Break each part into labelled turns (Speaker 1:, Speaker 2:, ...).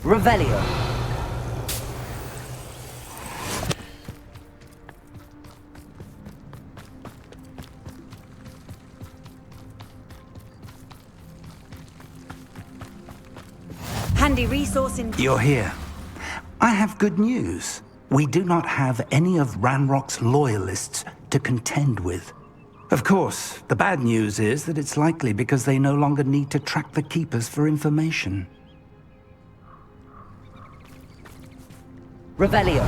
Speaker 1: Revelio. Handy resource in...
Speaker 2: You're here. I have good news. We do not have any of Ranrok's loyalists to contend with. Of course, the bad news is that it's likely because they no longer need to track the Keepers for information.
Speaker 1: Revelio.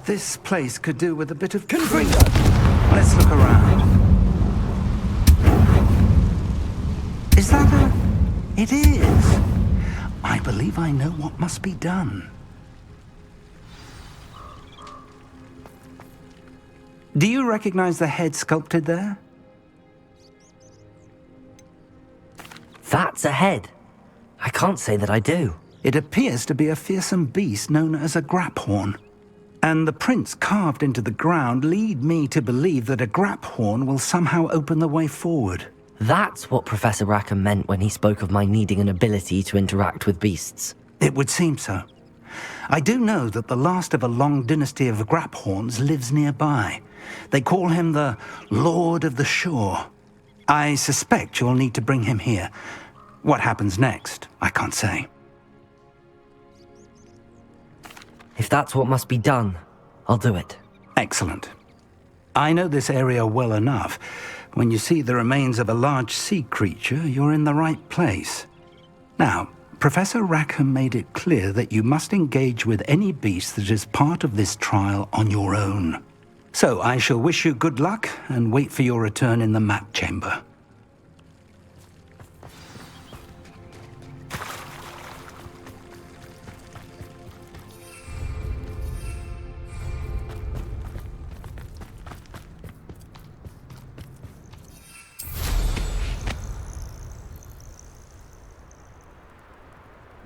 Speaker 2: This place could do with a bit of converge. Let's look around. Is that a... It is. I believe I know what must be done. Do you recognize the head sculpted there?
Speaker 1: That's a head. I can't say that I do.
Speaker 2: It appears to be a fearsome beast known as a graphorn. And the prints carved into the ground lead me to believe that a graphorn will somehow open the way forward.
Speaker 1: That's what Professor Rackham meant when he spoke of my needing an ability to interact with beasts.
Speaker 2: It would seem so. I do know that the last of a long dynasty of graphorns lives nearby. They call him the Lord of the Shore. I suspect you'll need to bring him here. What happens next, I can't say.
Speaker 1: If that's what must be done, I'll do it.
Speaker 2: Excellent. I know this area well enough. When you see the remains of a large sea creature, you're in the right place. Now, Professor Rackham made it clear that you must engage with any beast that is part of this trial on your own. So I shall wish you good luck and wait for your return in the map chamber.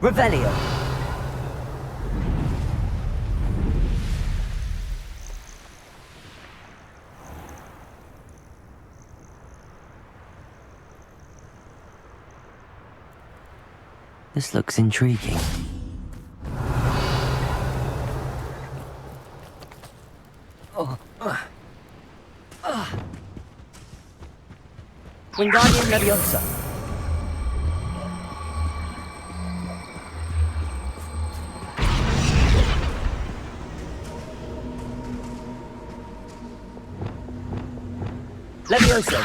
Speaker 1: Revelio. This looks intriguing. Wingardium Leviosa. Leviosa.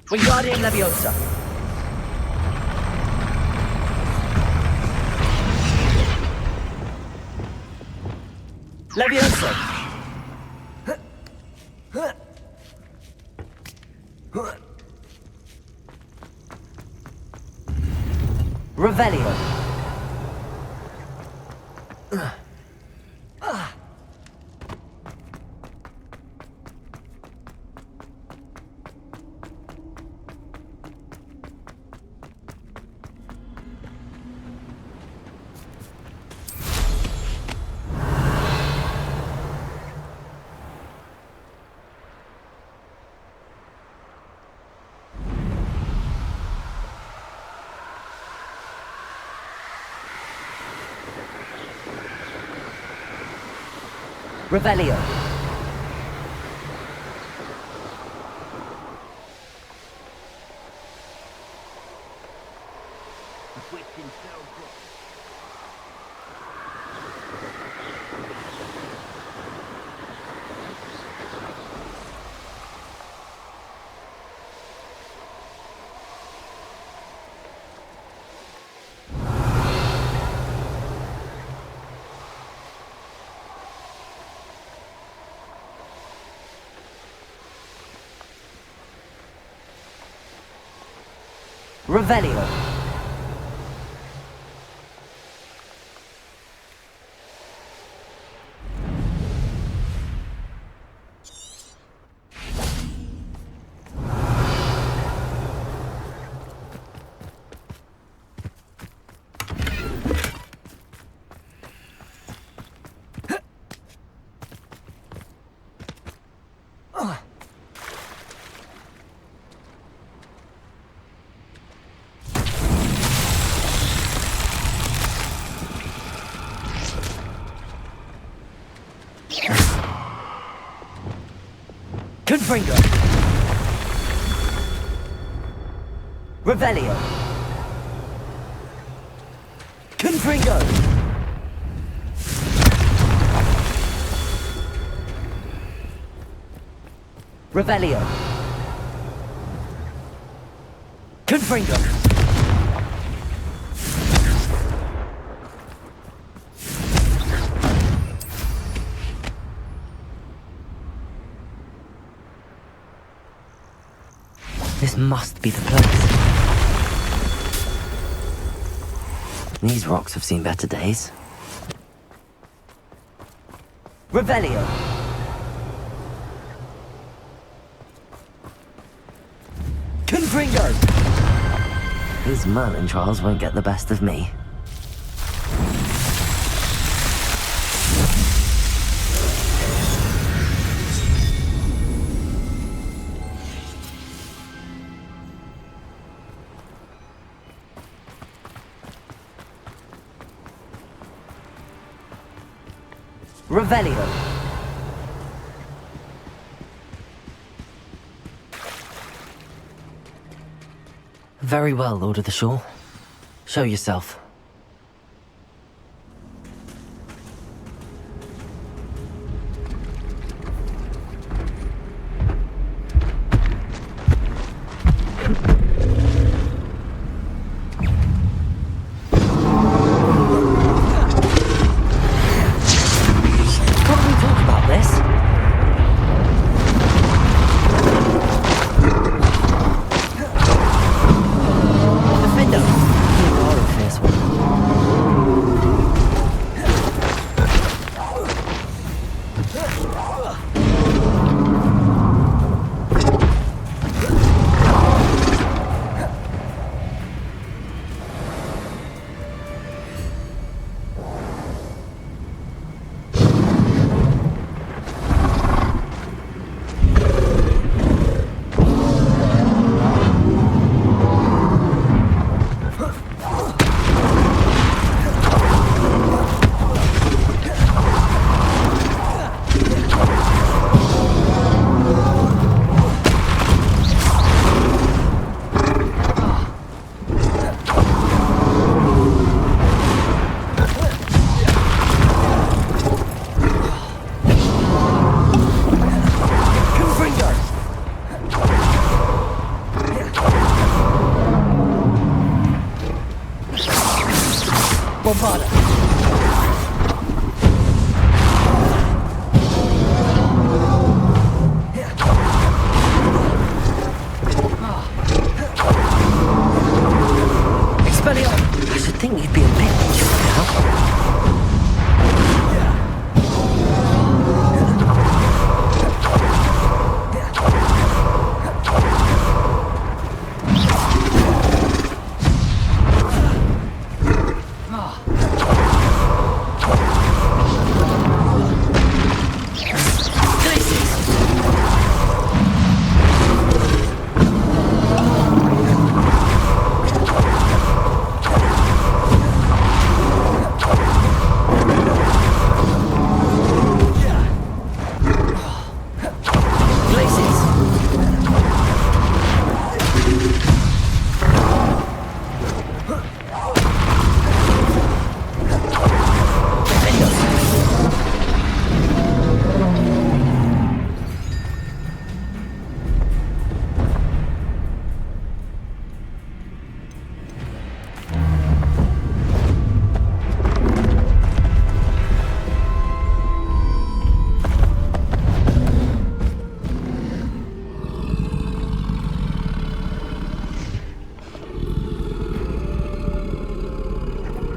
Speaker 1: Wingardium Leviosa. Leviosa. Revelio. Revelio. Revelio. Confringo. Revelio. Confringo. Revelio. Confringo. This must be the place. These rocks have seen better days. Revelio. Confringo. These Merlin trials won't get the best of me. Revelio. Very well, Lord of the Shore. Show yourself.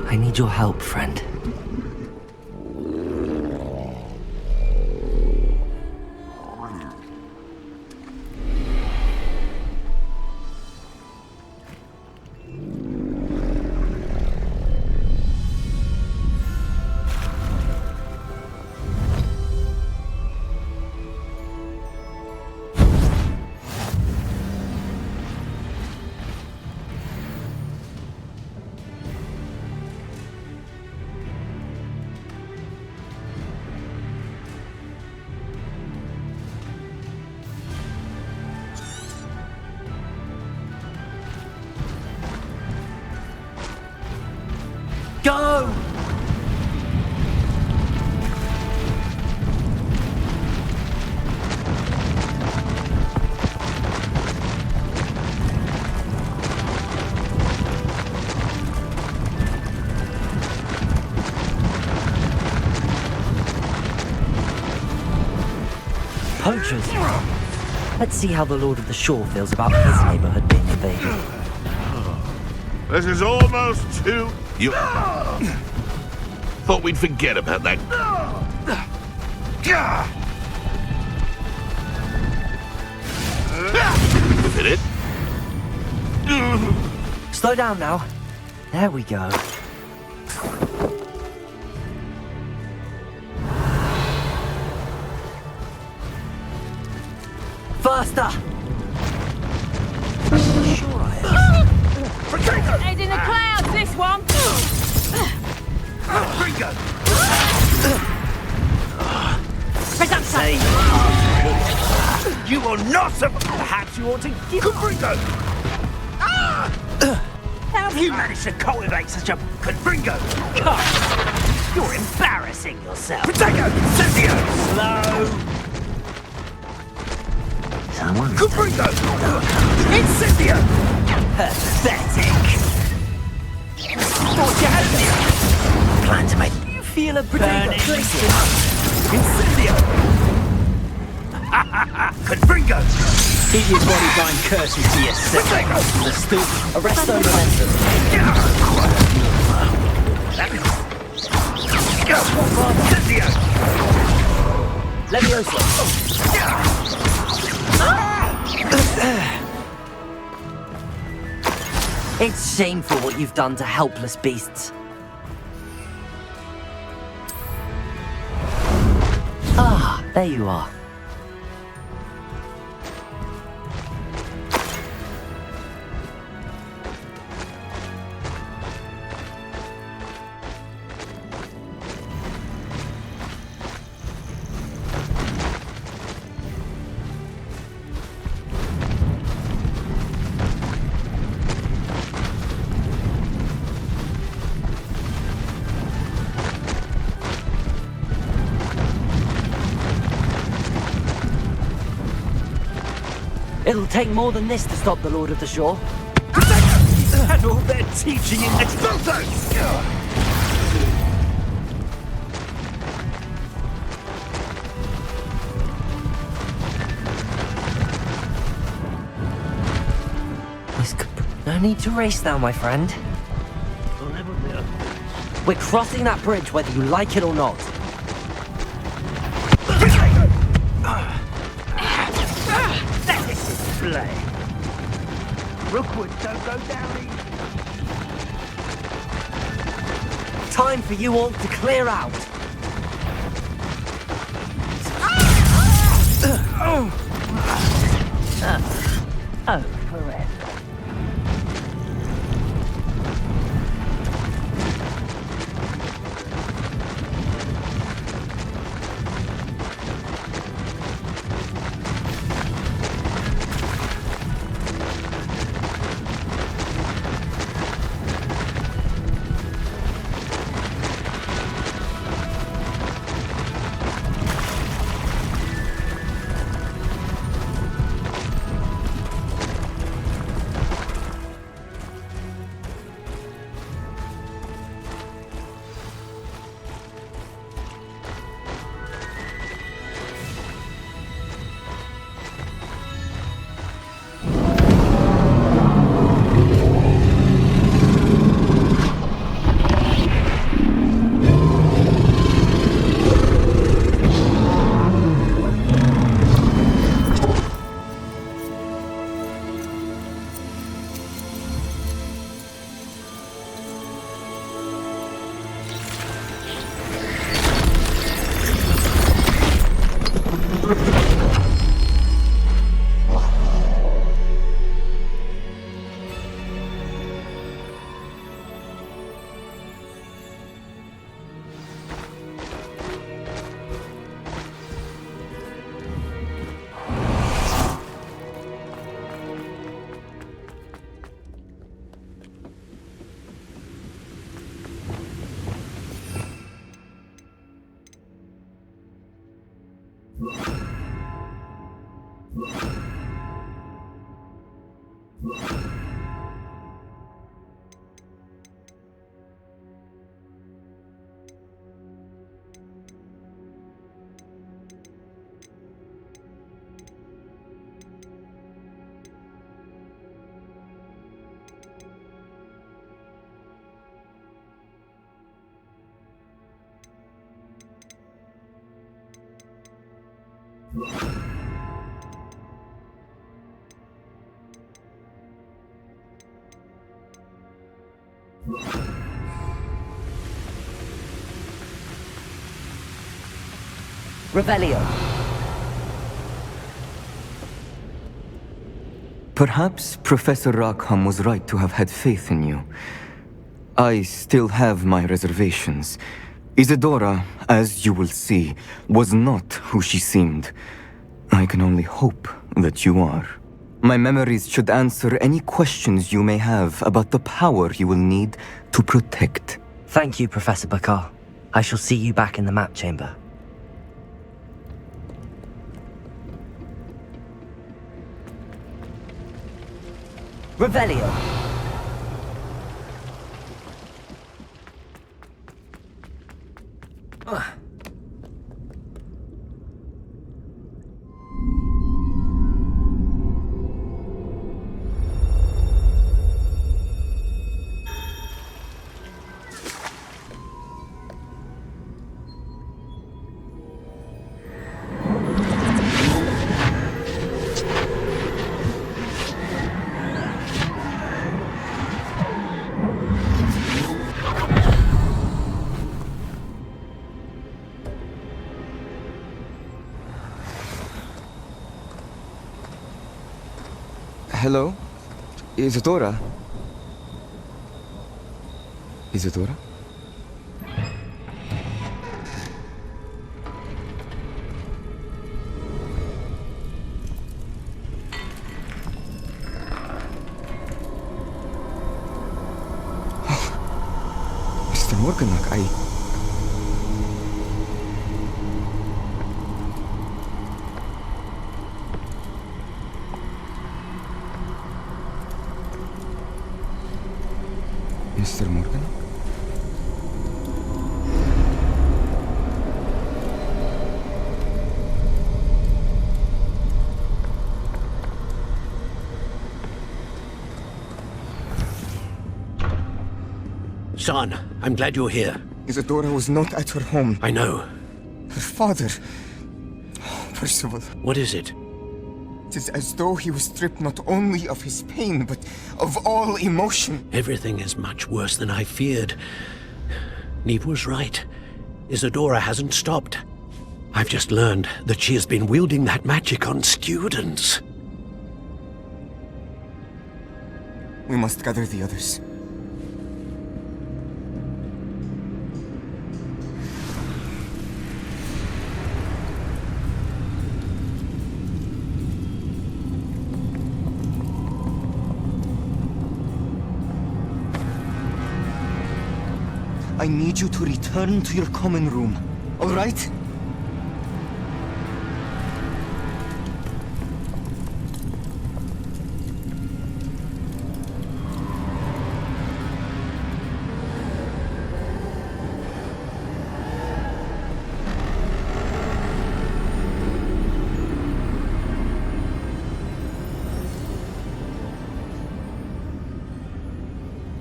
Speaker 1: I need your help, friend. No! Poachers. Let's see how the Lord of the Shore feels about his neighborhood being invaded.
Speaker 3: This is almost too... You... Thought we'd forget about that. Is it it?
Speaker 1: Slow down now. There we go. Faster! Sure I am.
Speaker 4: Head in the clouds, this one!
Speaker 1: Say,
Speaker 5: You will not survive. Perhaps you ought to give up. How have you managed to cultivate such a Confringo? You're embarrassing yourself. Protego! Cynthia! Slow!
Speaker 1: someone.
Speaker 5: Confringo! Incendio! Pathetic! Thought you had me!
Speaker 1: Plan to make
Speaker 5: You feel a burning Incendio! Confringo!
Speaker 6: Keep your body-blind curses to yourself. Understood?
Speaker 1: arresto momentum. Leviosa. It's shameful what you've done to helpless beasts. Ah, there you are. It'll take more than this to stop the Lord of the Shore.
Speaker 5: And all their teaching in Expulso!
Speaker 1: No need to race now, my friend. We're crossing that bridge whether you like it or not.
Speaker 5: That is display. Rookwood, don't go down easy.
Speaker 1: Time for you all to clear out.
Speaker 5: Oh, forever.
Speaker 1: Revelio.
Speaker 7: Perhaps Professor Rackham was right to have had faith in you. I still have my reservations. Isadora, as you will see, was not who she seemed. I can only hope that you are. My memories should answer any questions you may have about the power you will need to protect.
Speaker 1: Thank you, Professor Bakar. I shall see you back in the map chamber. Revelio.
Speaker 7: Hello? Isadora? Isadora? Mr. Morganach, Mr. Morgan?
Speaker 8: Son, I'm glad you're here.
Speaker 7: Isadora was not at her home.
Speaker 8: I know.
Speaker 7: Her father... Percival.
Speaker 8: What is it?
Speaker 7: It is as though he was stripped not only of his pain, but of all emotion.
Speaker 8: Everything is much worse than I feared. Neve was right. Isadora hasn't stopped. I've just learned that she has been wielding that magic on students.
Speaker 7: We must gather the others. I need you to return to your common room, all right?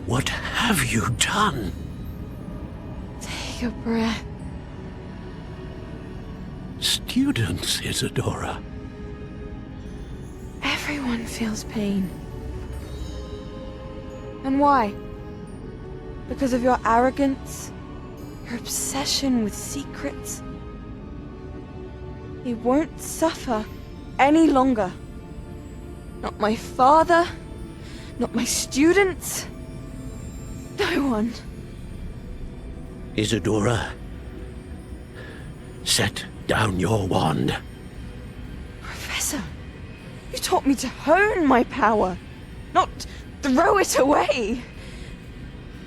Speaker 8: What have you done?
Speaker 4: Take a breath.
Speaker 8: Students, Isadora.
Speaker 4: Everyone feels pain. And why? Because of your arrogance? Your obsession with secrets? He won't suffer any longer. Not my father, not my students, no one.
Speaker 8: Isadora, set down your wand.
Speaker 4: Professor, you taught me to hone my power, not throw it away.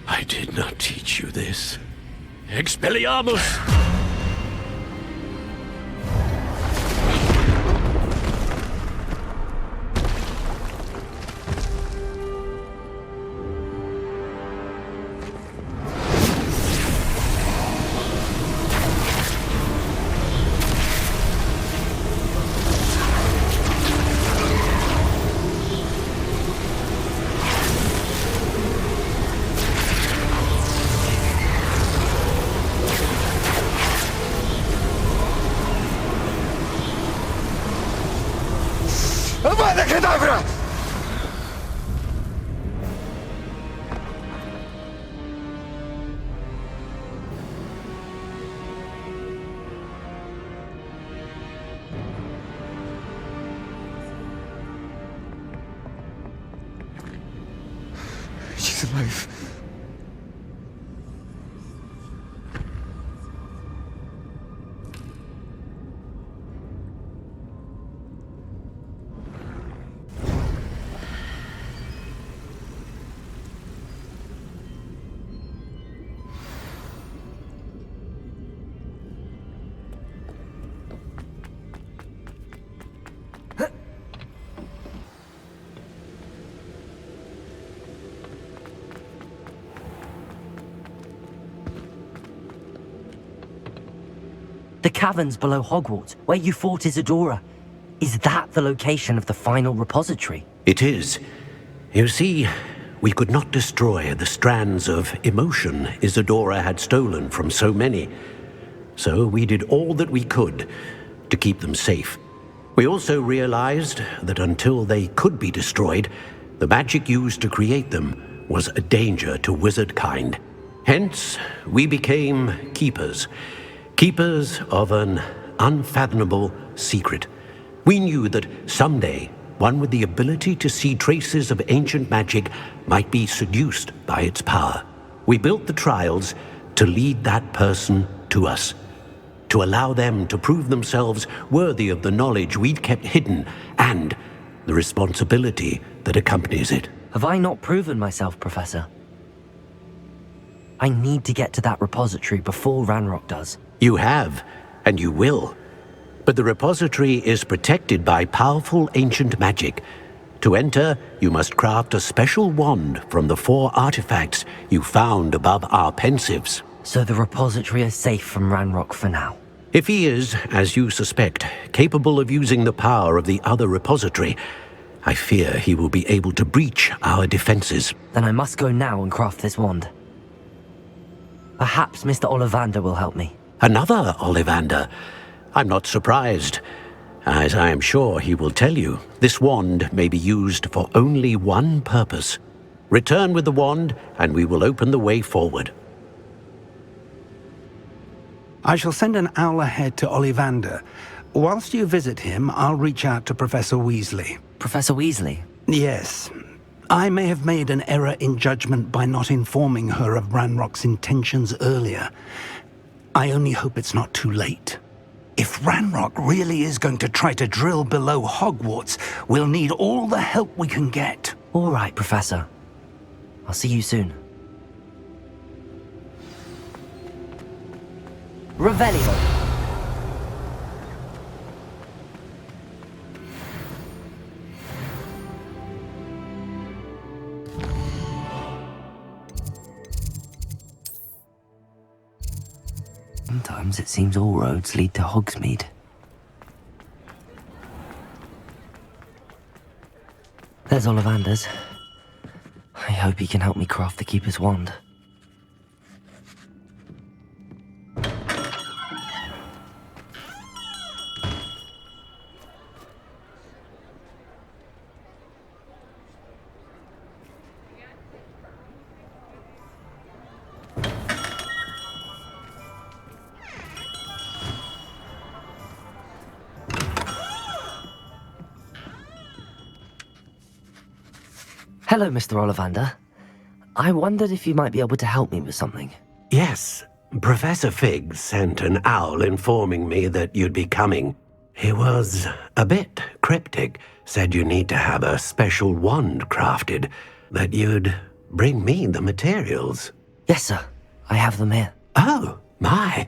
Speaker 8: I did not teach you this. Expelliarmus!
Speaker 7: life.
Speaker 1: The caverns below Hogwarts, where you fought Isadora. Is that the location of the final repository?
Speaker 8: It is. You see, we could not destroy the strands of emotion Isadora had stolen from so many. So we did all that we could to keep them safe. We also realized that until they could be destroyed, the magic used to create them was a danger to wizard kind. Hence, we became keepers. Keepers of an unfathomable secret. We knew that someday, one with the ability to see traces of ancient magic might be seduced by its power. We built the trials to lead that person to us, to allow them to prove themselves worthy of the knowledge we'd kept hidden and the responsibility that accompanies it.
Speaker 1: Have I not proven myself, Professor? I need to get to that repository before Ranrok does.
Speaker 8: You have, and you will. But the repository is protected by powerful ancient magic. To enter, you must craft a special wand from the 4 artifacts you found above our pensives.
Speaker 1: So the repository is safe from Ranrok for now.
Speaker 8: If he is, as you suspect, capable of using the power of the other repository, I fear he will be able to breach our defenses.
Speaker 1: Then I must go now and craft this wand. Perhaps Mr. Ollivander will help me.
Speaker 8: Another Ollivander? I'm not surprised. As I am sure he will tell you, this wand may be used for only one purpose. Return with the wand, and we will open the way forward.
Speaker 2: I shall send an owl ahead to Ollivander. Whilst you visit him, I'll reach out to Professor Weasley.
Speaker 1: Professor Weasley?
Speaker 2: Yes. I may have made an error in judgment by not informing her of Ranrock's intentions earlier. I only hope it's not too late. If Ranrok really is going to try to drill below Hogwarts, we'll need all the help we can get.
Speaker 1: All right, Professor. I'll see you soon. Revelio. Sometimes it seems all roads lead to Hogsmeade. There's Ollivander's. I hope he can help me craft the Keeper's wand. Hello, Mr. Ollivander. I wondered if you might be able to help me with something.
Speaker 8: Yes, Professor Fig sent an owl informing me that you'd be coming. He was a bit cryptic, said you need to have a special wand crafted, that you'd bring me the materials.
Speaker 1: Yes, sir. I have them here.
Speaker 8: Oh, my.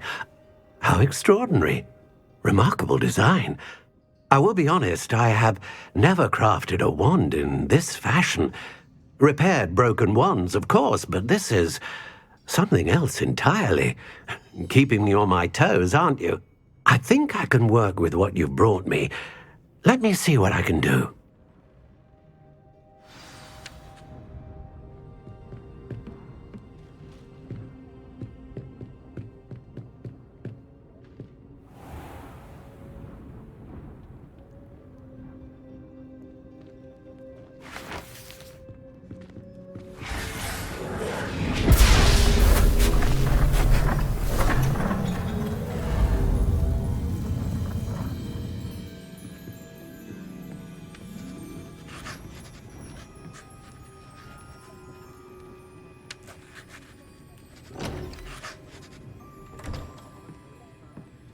Speaker 8: How extraordinary. Remarkable design. I will be honest, I have never crafted a wand in this fashion. Repaired broken wands, of course, but this is something else entirely. Keeping me on my toes, aren't you? I think I can work with what you've brought me. Let me see what I can do.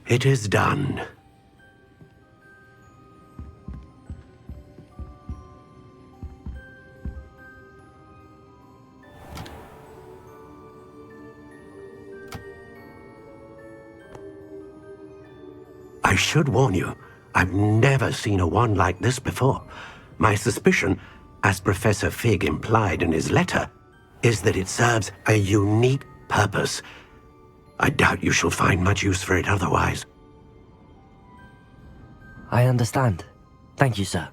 Speaker 8: It is done. I should warn you, I've never seen a wand like this before. My suspicion, as Professor Fig implied in his letter, is that it serves a unique purpose. I doubt you shall find much use for it otherwise.
Speaker 1: I understand. Thank you, sir.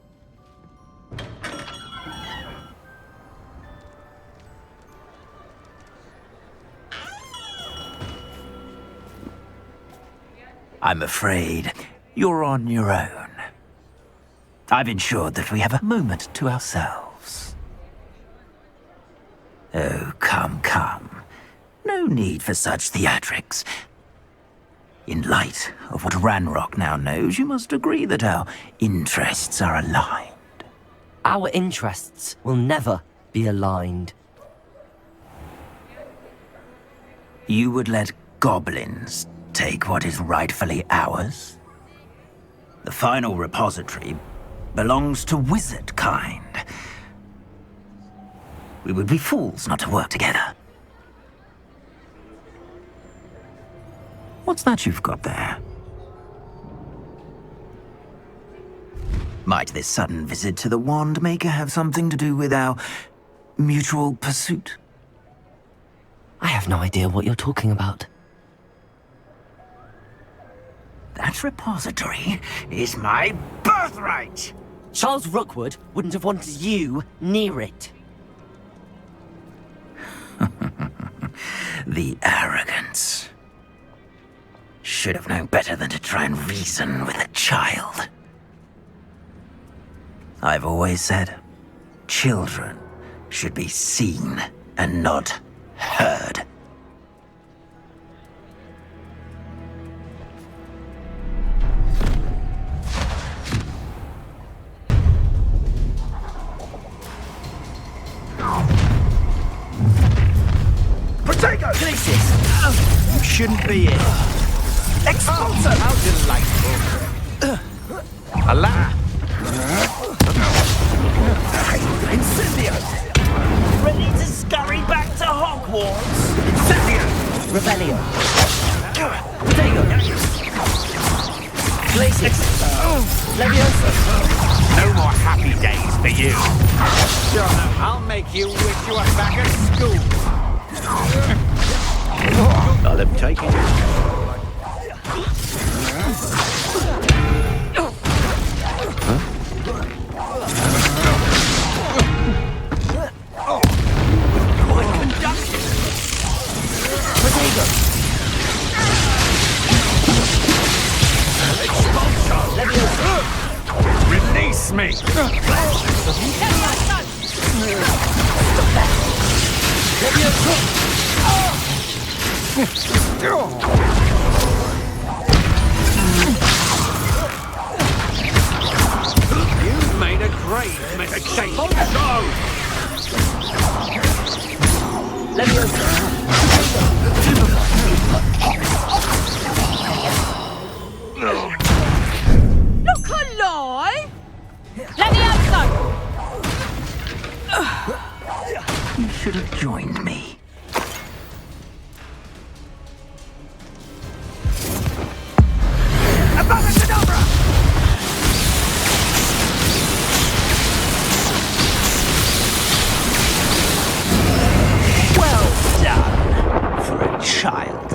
Speaker 5: I'm afraid you're on your own. I've ensured that we have a moment to ourselves. Oh, come, come. No need for such theatrics. In light of what Ranrok now knows, you must agree that our interests are aligned.
Speaker 1: Our interests will never be aligned.
Speaker 5: You would let goblins take what is rightfully ours? The final repository belongs to wizard kind. We would be fools not to work together. What's that you've got there? Might this sudden visit to the Wand Maker have something to do with our mutual pursuit?
Speaker 1: I have no idea what you're talking about.
Speaker 5: That repository is my birthright!
Speaker 1: Charles Rookwood wouldn't have wanted you near it.
Speaker 5: The arrogance. Should have known better than to try and reason with a child. I've always said, children should be seen and not heard.
Speaker 6: Glacius! You shouldn't be here.
Speaker 5: Expulsor!
Speaker 6: How delightful. Alas! Incendio!
Speaker 5: Ready to scurry back to Hogwarts?
Speaker 6: Incendio!
Speaker 1: Rebellion. Potato. Glacius. Leviosa.
Speaker 6: No more happy days for you. Sure, I'll make you wish you were back at school.
Speaker 8: I'll have taken it.
Speaker 6: Release me! You've made a grave mistake.
Speaker 4: Look alive! Leviosa!
Speaker 5: You should have joined me. Well done for a child.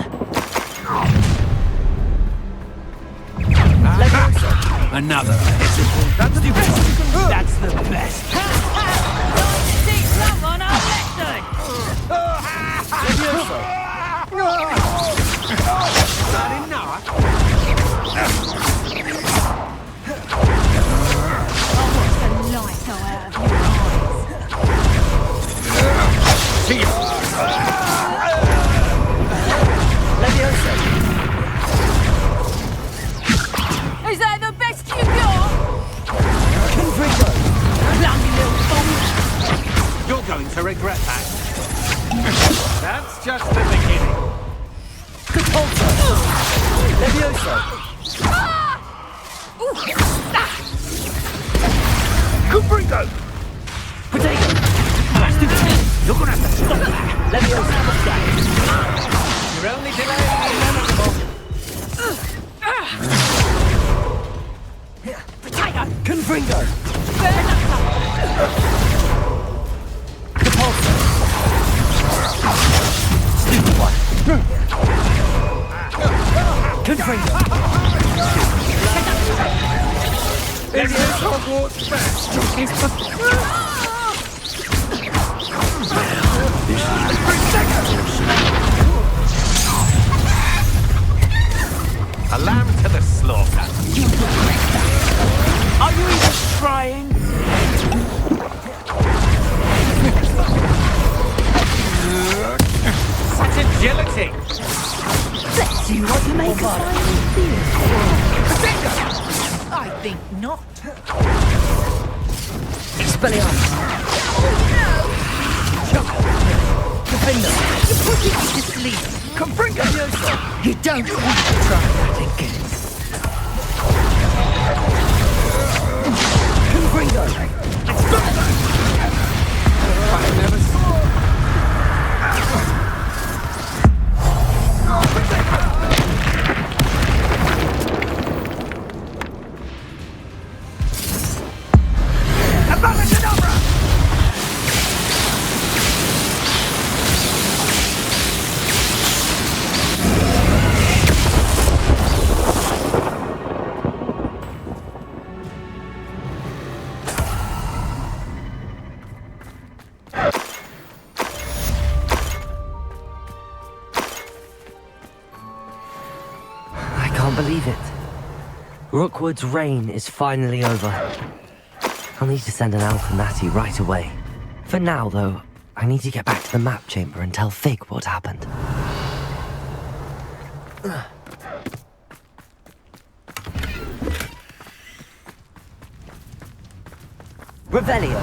Speaker 6: Another. That's the best. That's the best.
Speaker 4: Someone elected!
Speaker 6: Not enough.
Speaker 4: The light go out of your eyes.
Speaker 6: See you.
Speaker 4: Is that the best you've got? Bloody little bomb!
Speaker 6: You're going to regret that. That's just the beginning.
Speaker 1: Catapulted.
Speaker 3: Confringo!
Speaker 1: Potato! You're gonna have to stop that! Leviosa!
Speaker 6: You're only delaying the inevitable.
Speaker 1: Potato! Confringo! Catapulted! Stupid one! Confringo!
Speaker 3: This is Hogwarts best!
Speaker 6: A lamb to the slaughter.
Speaker 1: Are you even trying?
Speaker 6: Such agility!
Speaker 9: Let's see what you make of I think not.
Speaker 1: Expelliarmus! Defender!
Speaker 9: You're putting me to sleep.
Speaker 1: Confringo!
Speaker 9: You don't want to try that again.
Speaker 1: Confringo! I can't believe it. Rookwood's reign is finally over. I'll need to send an owl for Natty right away. For now, though, I need to get back to the map chamber and tell Fig what happened. Revelio!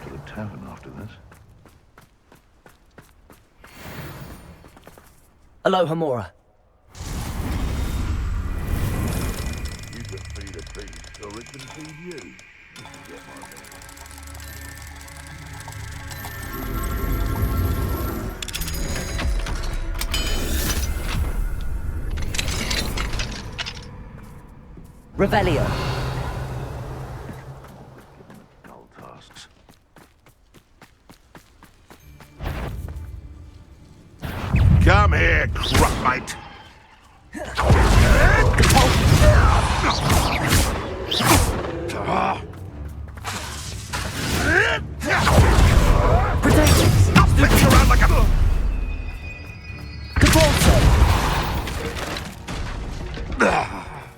Speaker 3: To the tavern after this.
Speaker 1: Aloha Mora.
Speaker 3: You can feed a beast, or it can feed you. Get my
Speaker 1: Revelio.
Speaker 3: dull tasks. Come here, Crocmite.
Speaker 1: Protections!
Speaker 3: Stop flipping around like a...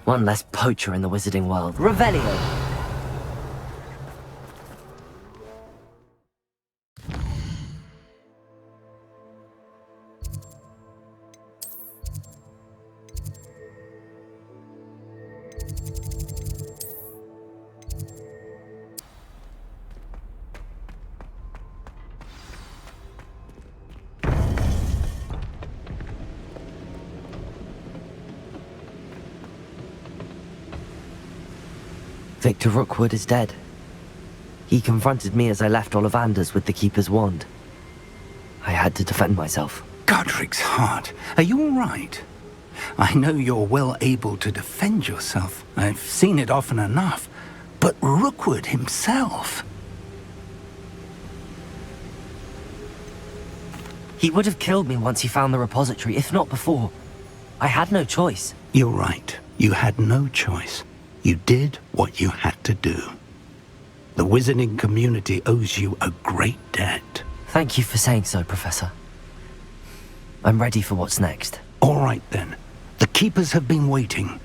Speaker 1: One less poacher in the wizarding world. Revelio! Victor Rookwood is dead. He confronted me as I left Ollivander's with the Keeper's wand. I had to defend myself.
Speaker 2: Godric's heart, are you all right? I know you're well able to defend yourself. I've seen it often enough. But Rookwood himself...
Speaker 1: He would have killed me once he found the repository, if not before. I had no choice.
Speaker 2: You're right. You had no choice. You did what you had to do. The wizarding community owes you a great debt.
Speaker 1: Thank you for saying so, Professor. I'm ready for what's next.
Speaker 2: All right, then. The Keepers have been waiting.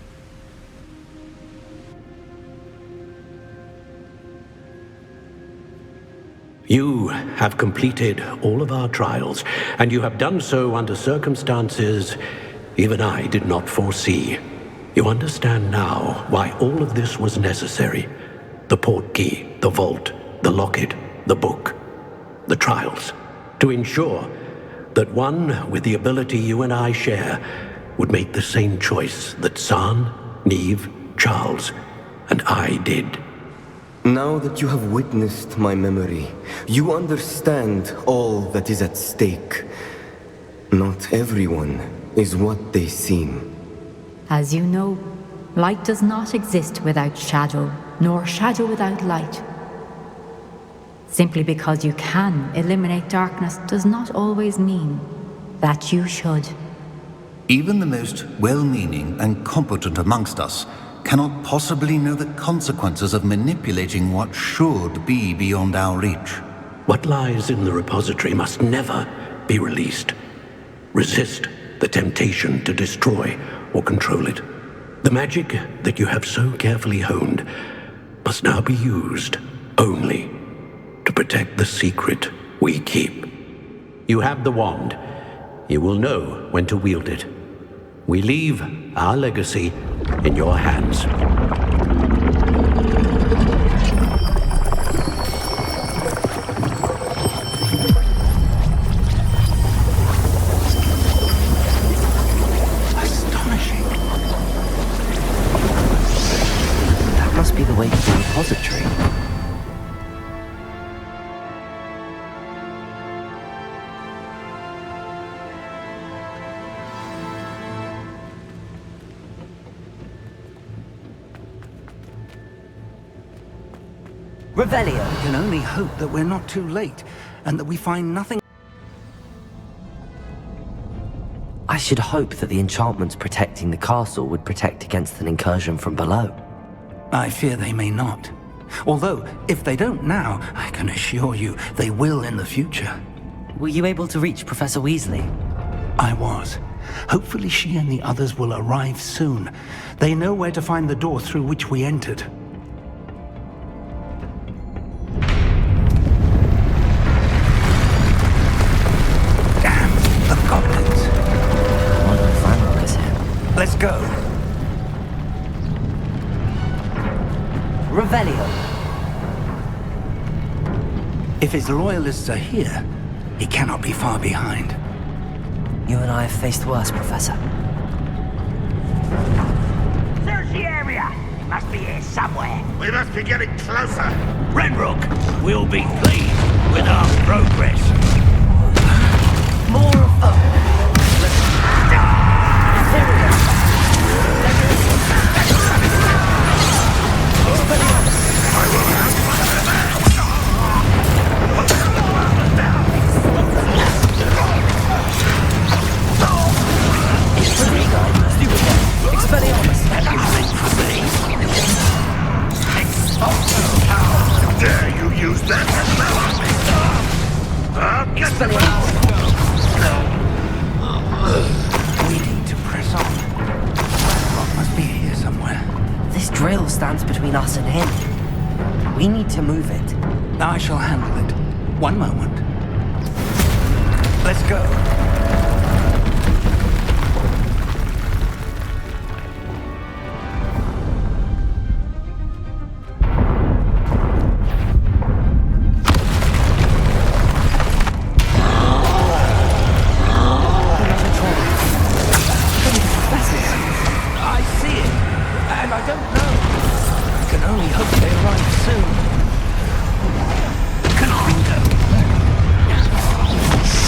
Speaker 8: You have completed all of our trials, and you have done so under circumstances even I did not foresee. You understand now why all of this was necessary. The portkey, the vault, the locket, the book, the trials. To ensure that one with the ability you and I share would make the same choice that San, Neve, Charles, and I did.
Speaker 7: Now that you have witnessed my memory, you understand all that is at stake. Not everyone is what they seem.
Speaker 10: As you know, light does not exist without shadow, nor shadow without light. Simply because you can eliminate darkness does not always mean that you should.
Speaker 11: Even the most well-meaning and competent amongst us cannot possibly know the consequences of manipulating what should be beyond our reach.
Speaker 8: What lies in the repository must never be released. Resist the temptation to destroy or control it. The magic that you have so carefully honed must now be used only to protect the secret we keep. You have the wand. You will know when to wield it. We leave our legacy in your hands.
Speaker 2: Astonishing.
Speaker 1: That must be the way to the repository. Revelio.
Speaker 2: We can only hope that we're not too late, and that we find nothing.
Speaker 1: I should hope that the enchantments protecting the castle would protect against an incursion from below.
Speaker 2: I fear they may not. Although, if they don't now, I can assure you they will in the future.
Speaker 1: Were you able to reach Professor Weasley?
Speaker 2: I was. Hopefully she and the others will arrive soon. They know where to find the door through which we entered. Let's go.
Speaker 1: Revelio.
Speaker 2: If his loyalists are here, he cannot be far behind.
Speaker 1: You and I have faced worse, Professor.
Speaker 6: Search the area. It must be here somewhere.
Speaker 3: We must be getting closer.
Speaker 6: Ranrok will be pleased with our progress.
Speaker 1: More of them.
Speaker 3: How dare you use that spell on me? I'll get them out.
Speaker 2: We need to press on. Ranrok must be here somewhere.
Speaker 1: This drill stands between us and him. We need to move it.
Speaker 2: I shall handle it. One moment. Let's go.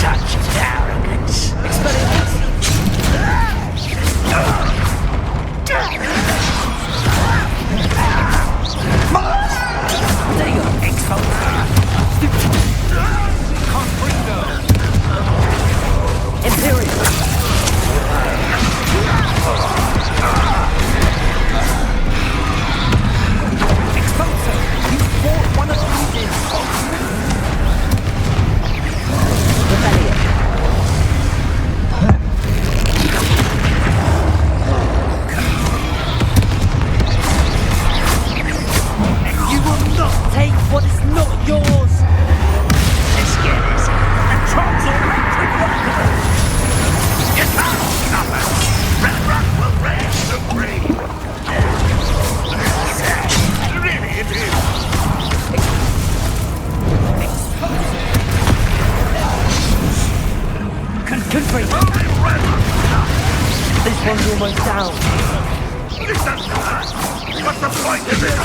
Speaker 6: Such arrogance.
Speaker 1: one's almost down.
Speaker 3: What's the point of this?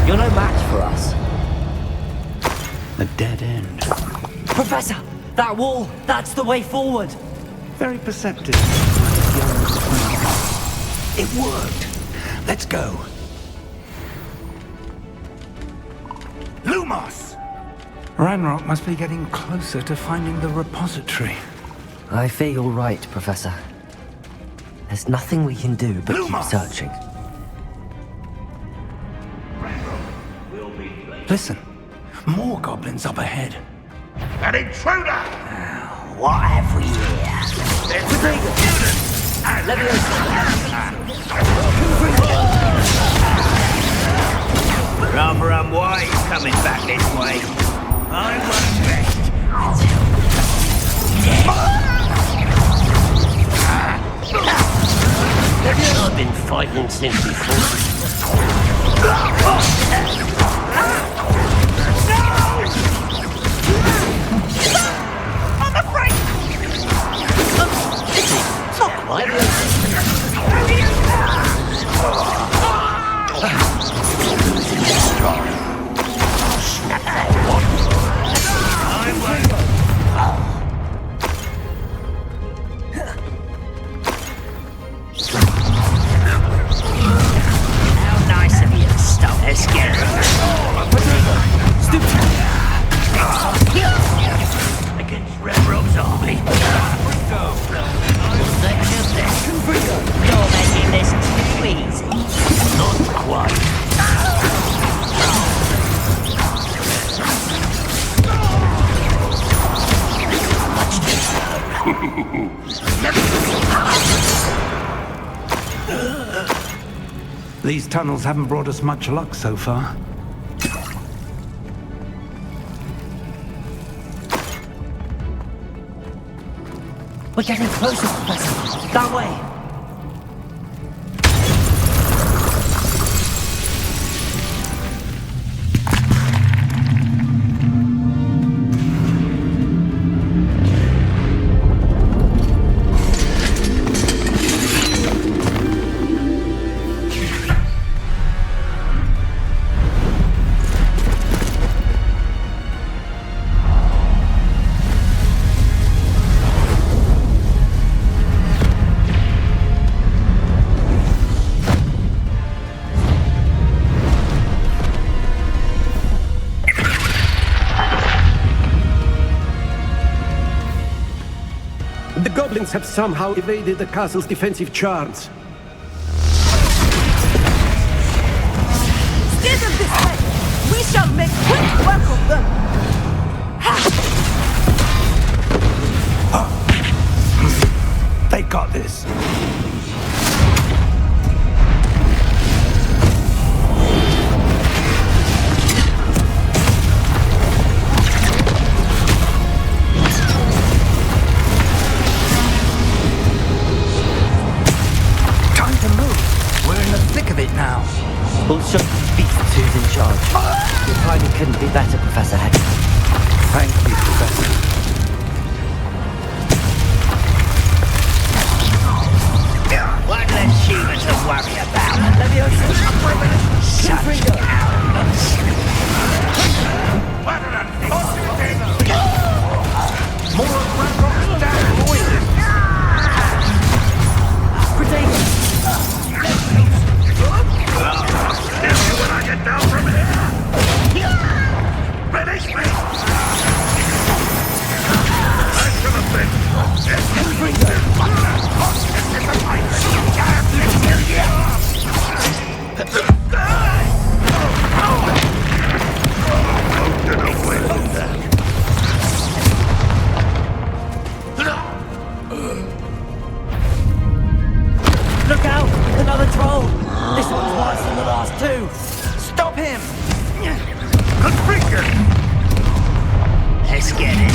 Speaker 1: You're no match for us.
Speaker 2: A dead end.
Speaker 1: Professor, that wall, that's the way forward.
Speaker 2: Very perceptive. It worked. Let's go. Lumos! Ranrok must be getting closer to finding the repository.
Speaker 1: I fear you're right, Professor. There's nothing we can do but keep searching.
Speaker 2: Listen, more goblins up ahead.
Speaker 3: An intruder!
Speaker 5: What have we here? Rather unwise coming back this way. I won't rest.
Speaker 8: I've been fighting since before.
Speaker 9: I'm afraid!
Speaker 8: It's not quite snap that one.
Speaker 5: How nice of you to stop us getting. Against Ranrok's army. You're making this too easy. Not quite.
Speaker 2: These tunnels haven't brought us much luck so far.
Speaker 1: We're getting closer, Professor. That way.
Speaker 8: The goblins have somehow evaded the castle's defensive charms.
Speaker 9: Steer them this way! We shall make quick work of them!
Speaker 2: They got this.
Speaker 1: We'll show beasts who's in charge. Your timing couldn't be better, Professor Heck.
Speaker 2: Thank you, Professor.
Speaker 5: One less human to worry about. Such arrogance.
Speaker 3: More of Ranrok's damn voices! When I get down from here! Finish me! I should have been...
Speaker 1: Look out! Another troll! This one's worse than the last two!
Speaker 9: Stop him!
Speaker 5: Let's get it.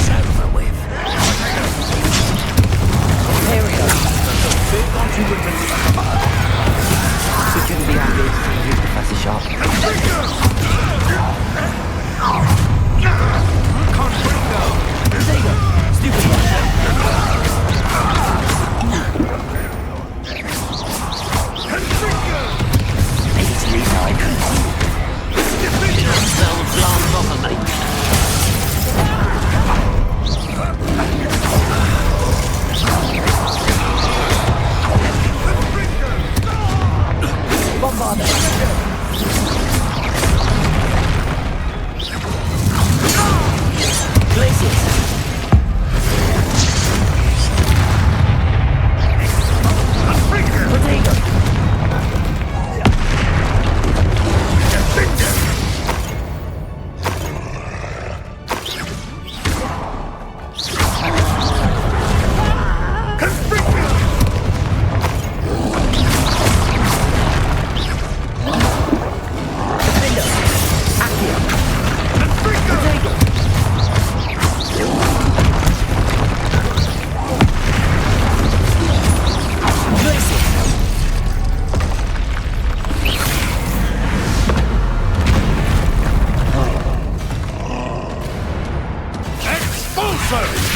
Speaker 3: first!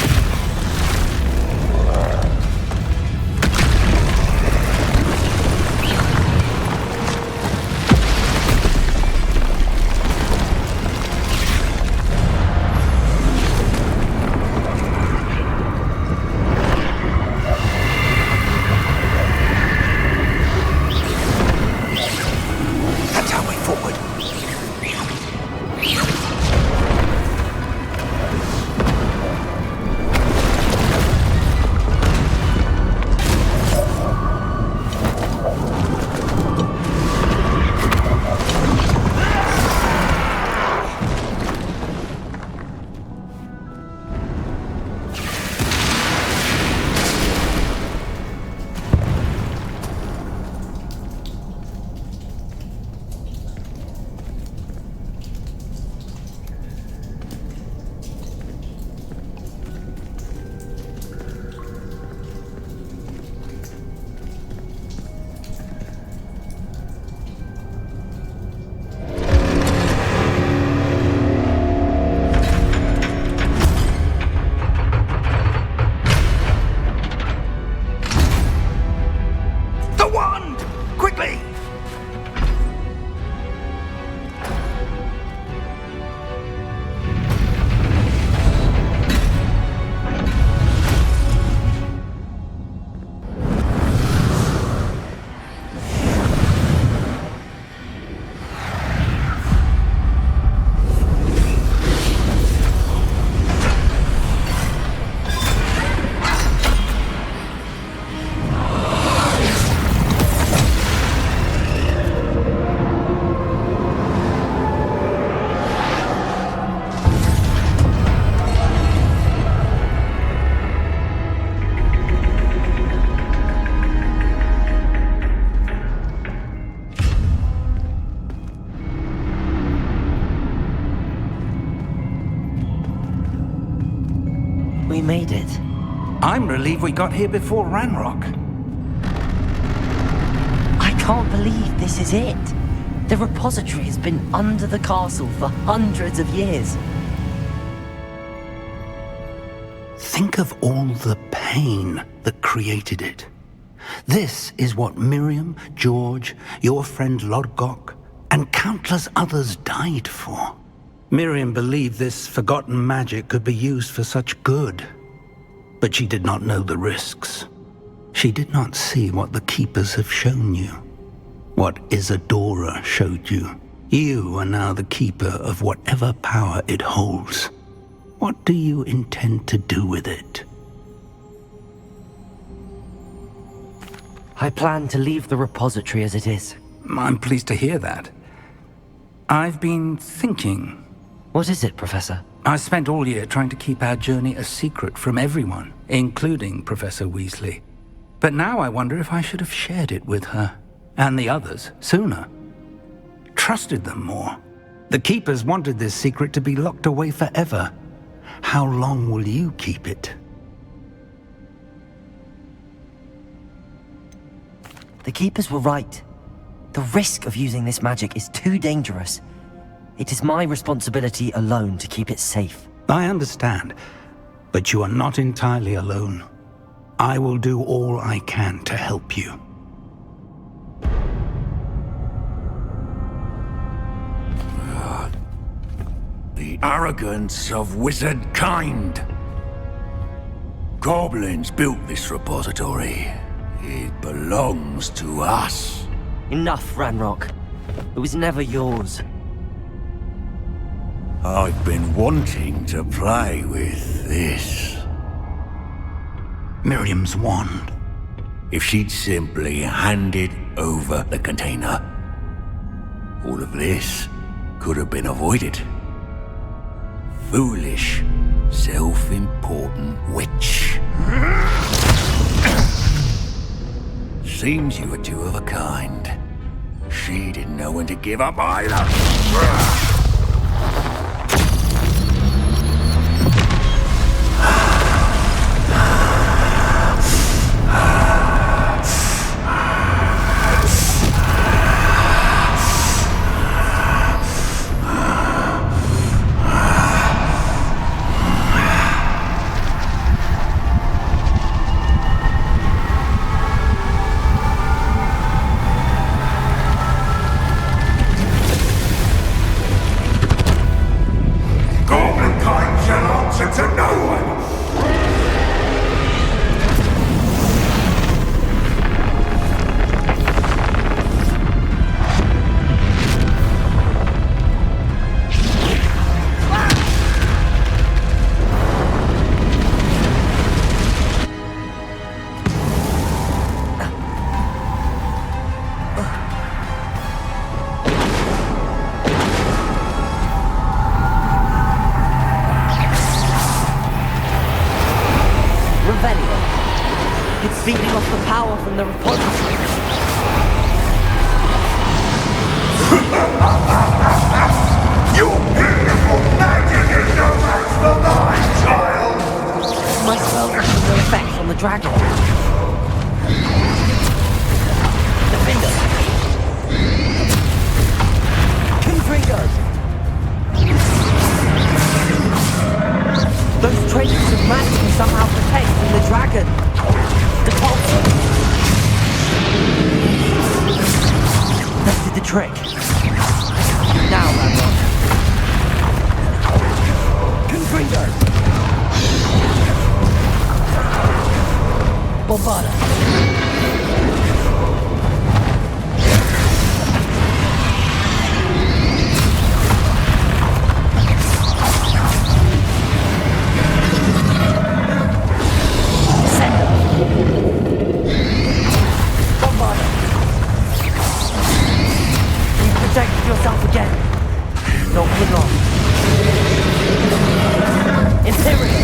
Speaker 1: We made it.
Speaker 2: I'm relieved we got here before Ranrok.
Speaker 1: I can't believe this is it. The repository has been under the castle for hundreds of years.
Speaker 2: Think of all the pain that created it. This is what Miriam, George, your friend Lodgok, and countless others died for. Miriam believed this forgotten magic could be used for such good, but she did not know the risks. She did not see what the Keepers have shown you, what Isadora showed you. You are now the Keeper of whatever power it holds. What do you intend to do with it?
Speaker 1: I plan to leave the repository as it is.
Speaker 2: I'm pleased to hear that. I've been thinking.
Speaker 1: What is it, Professor?
Speaker 2: I spent all year trying to keep our journey a secret from everyone, including Professor Weasley. But now I wonder if I should have shared it with her, and the others, sooner. Trusted them more. The Keepers wanted this secret to be locked away forever. How long will you keep it?
Speaker 1: The Keepers were right. The risk of using this magic is too dangerous. It is my responsibility alone to keep it safe.
Speaker 2: I understand, but you are not entirely alone. I will do all I can to help you.
Speaker 3: The arrogance of wizard kind. Goblins built this repository. It belongs to us.
Speaker 1: Enough, Ranrok. It was never yours.
Speaker 3: I've been wanting to play with this.
Speaker 2: Miriam's wand.
Speaker 3: If she'd simply handed over the container, all of this could have been avoided. Foolish, self-important witch. Seems you were two of a kind. She didn't know when to give up either.
Speaker 1: It's feeding off the power from the repository.
Speaker 3: Your beautiful magic is no match for mine, child!
Speaker 1: My spells have no effect on the dragon. The finger. Confringo. Those traces of magic are somehow protecting the dragon. The pulsar. That did the trick. Now, Ranrok. Confringo. Bombarda. Protect yourself again. Not for long. Imperial.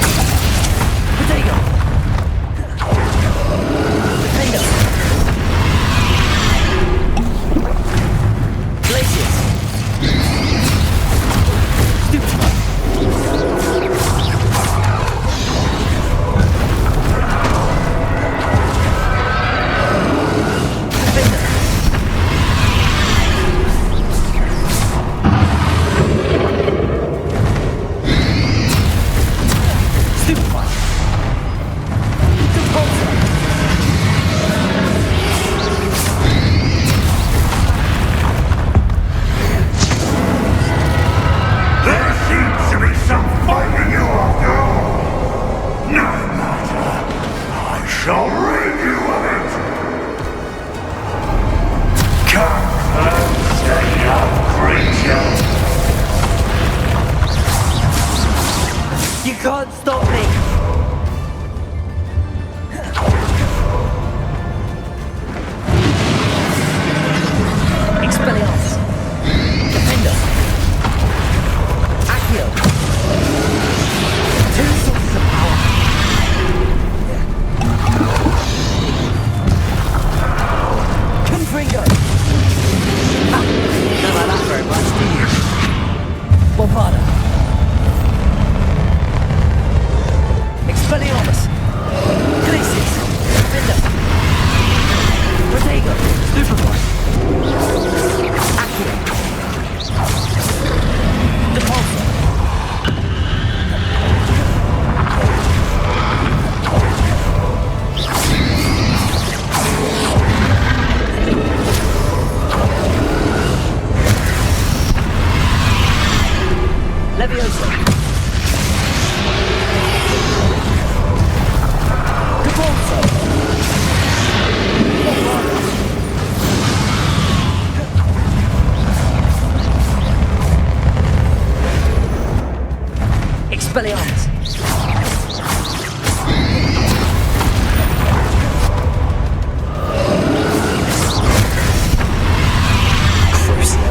Speaker 1: Potato. Defender. Glacius. Stupid. You can't stop me! Expelliarmus! Defender! Accio! Two sources of power! Confringo! Ah, don't like that very much, do you? Bombarda! Expelliarmus! Glacius! Defender! Protego! Superfly! Accio! Depulsor! Leviosa! Expelliarmus! Crucial!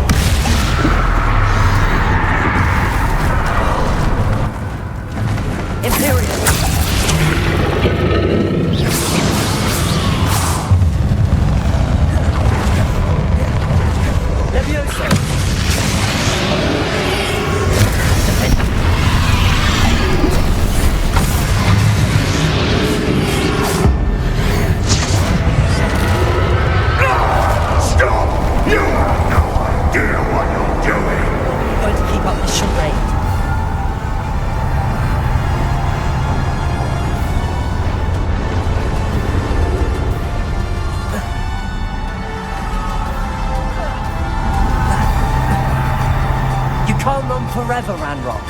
Speaker 1: Imperial! Leviosa! Forever, Ranrok.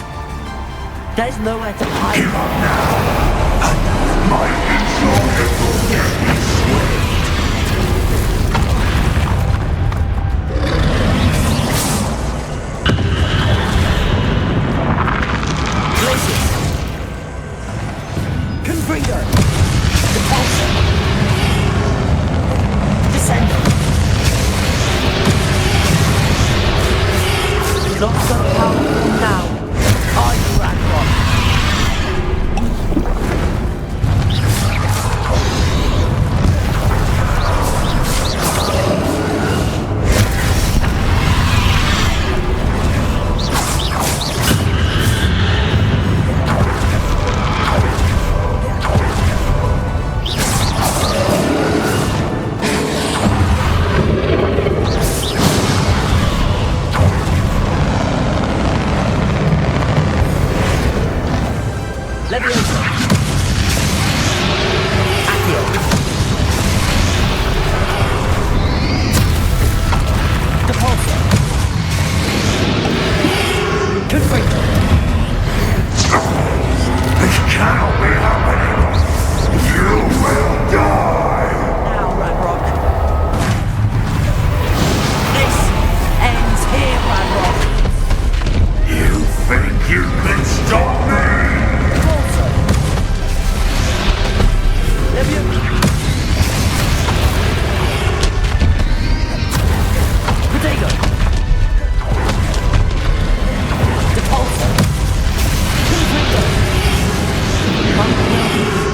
Speaker 1: There's nowhere to hide.
Speaker 3: Give up now. My insolence will get me swift.
Speaker 1: Glacius. Confringo. Depulsor. Descender. Not so powerful now, are you, Ranrok? Leviosa. Accio. Depulso. Confringo.
Speaker 3: This cannot be happening! You will die!
Speaker 1: Now, Ranrok. This ends here, Ranrok.
Speaker 3: You think you can stop me?
Speaker 1: Depulso. Leviosa. Protego. Depulso. Confringo.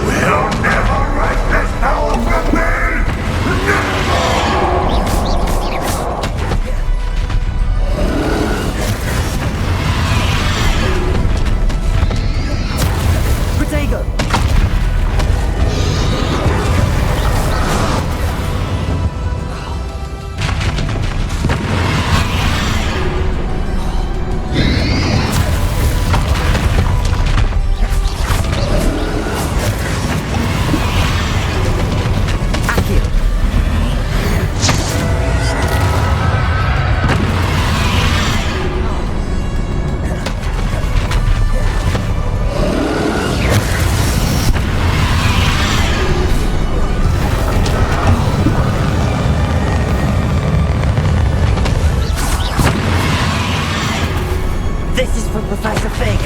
Speaker 3: We'll never write this power from me! Never!
Speaker 1: Protego. Accio. This is for Professor Fig.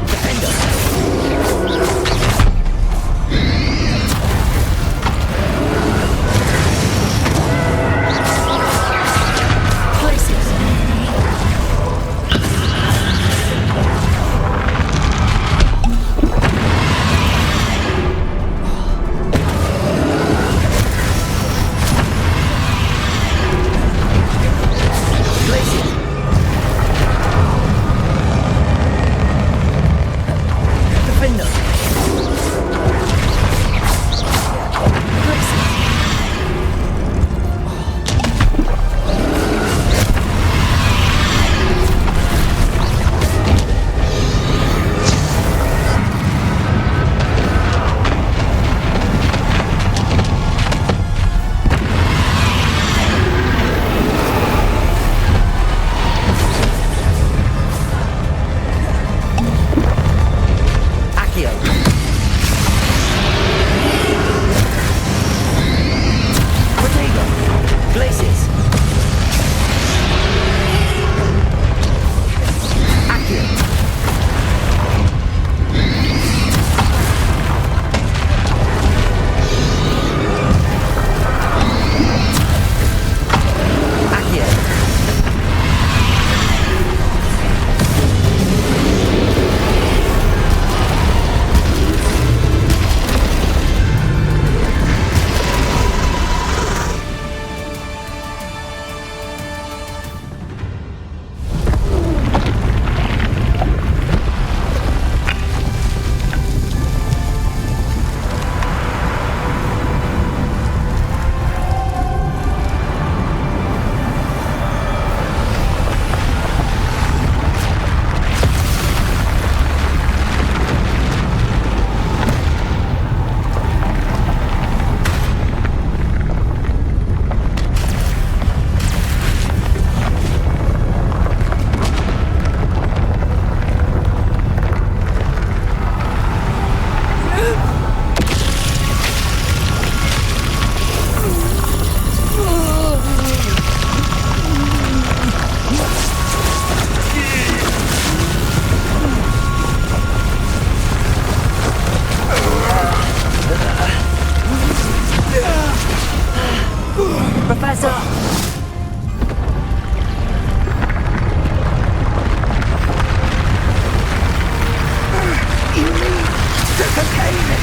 Speaker 1: Defender. Places. Places. Defender. Places. Accio. Protego. Glacis. Accio. Accio. Professor! You need to contain it!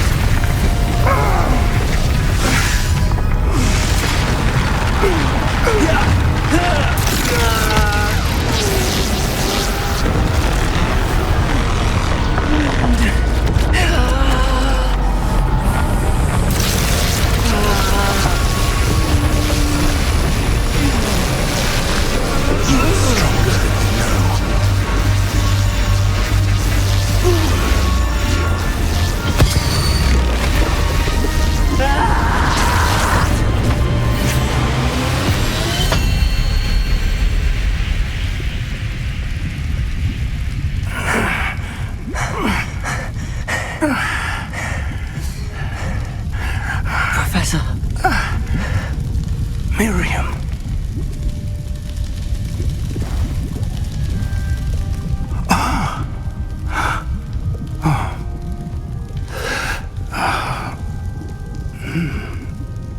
Speaker 1: Professor!
Speaker 2: Miriam.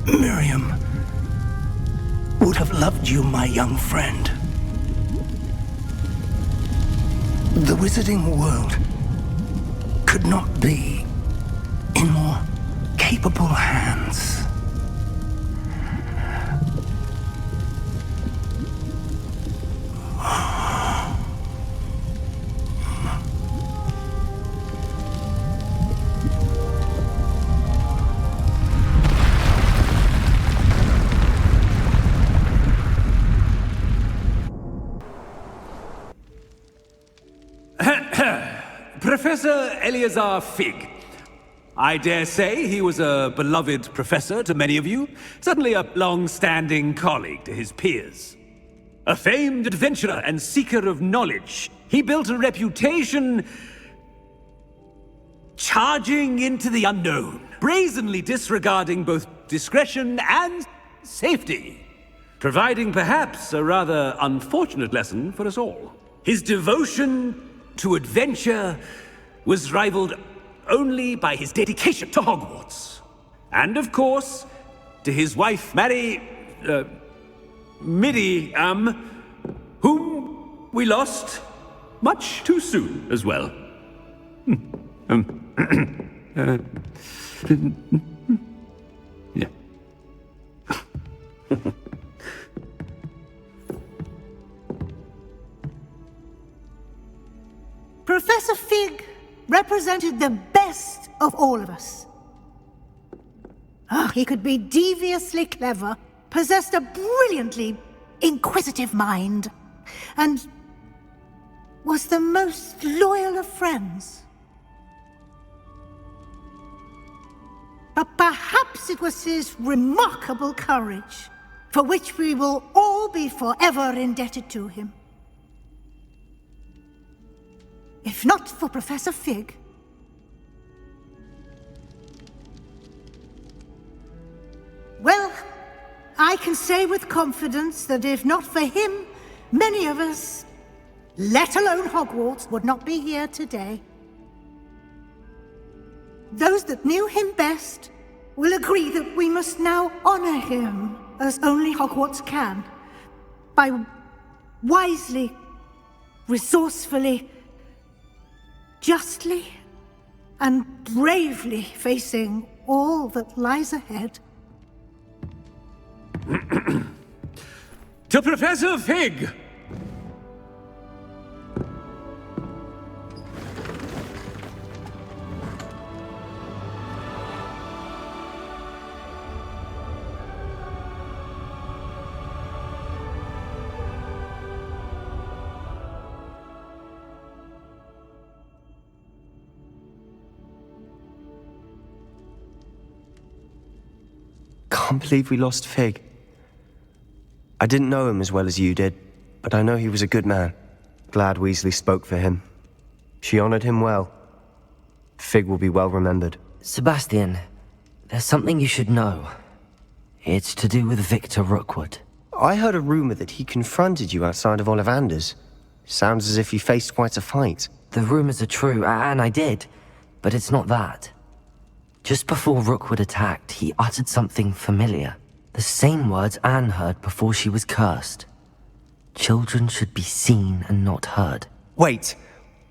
Speaker 2: Miriam would have loved you, my young friend. The wizarding world could not be in more capable hands.
Speaker 6: Professor Eleazar Fig. I dare say he was a beloved professor to many of you, certainly a long-standing colleague to his peers. A famed adventurer and seeker of knowledge, he built a reputation charging into the unknown, brazenly disregarding both discretion and safety, providing perhaps a rather unfortunate lesson for us all. His devotion to adventure was rivaled only by his dedication to Hogwarts. And of course, to his wife, Midi, whom we lost much too soon as well. Yeah.
Speaker 12: Professor Fig represented the best of all of us. He could be deviously clever, possessed a brilliantly inquisitive mind, and was the most loyal of friends. But perhaps it was his remarkable courage, for which we will all be forever indebted to him. If not for Professor Fig, well, I can say with confidence that if not for him, many of us, let alone Hogwarts, would not be here today. Those that knew him best will agree that we must now honor him as only Hogwarts can, by wisely, resourcefully, justly and bravely facing all that lies ahead.
Speaker 6: To Professor Fig!
Speaker 13: Can't believe we lost Fig. I didn't know him as well as you did, but I know he was a good man. Glad Weasley spoke for him. She honored him well. Fig will be well remembered.
Speaker 1: Sebastian, there's something you should know. It's to do with Victor Rookwood.
Speaker 13: I heard a rumor that he confronted you outside of Ollivander's. Sounds as if you faced quite a fight.
Speaker 1: The rumors are true, and I did, but it's not that. Just before Rookwood attacked, he uttered something familiar. The same words Anne heard before she was cursed. Children should be seen and not heard.
Speaker 13: Wait,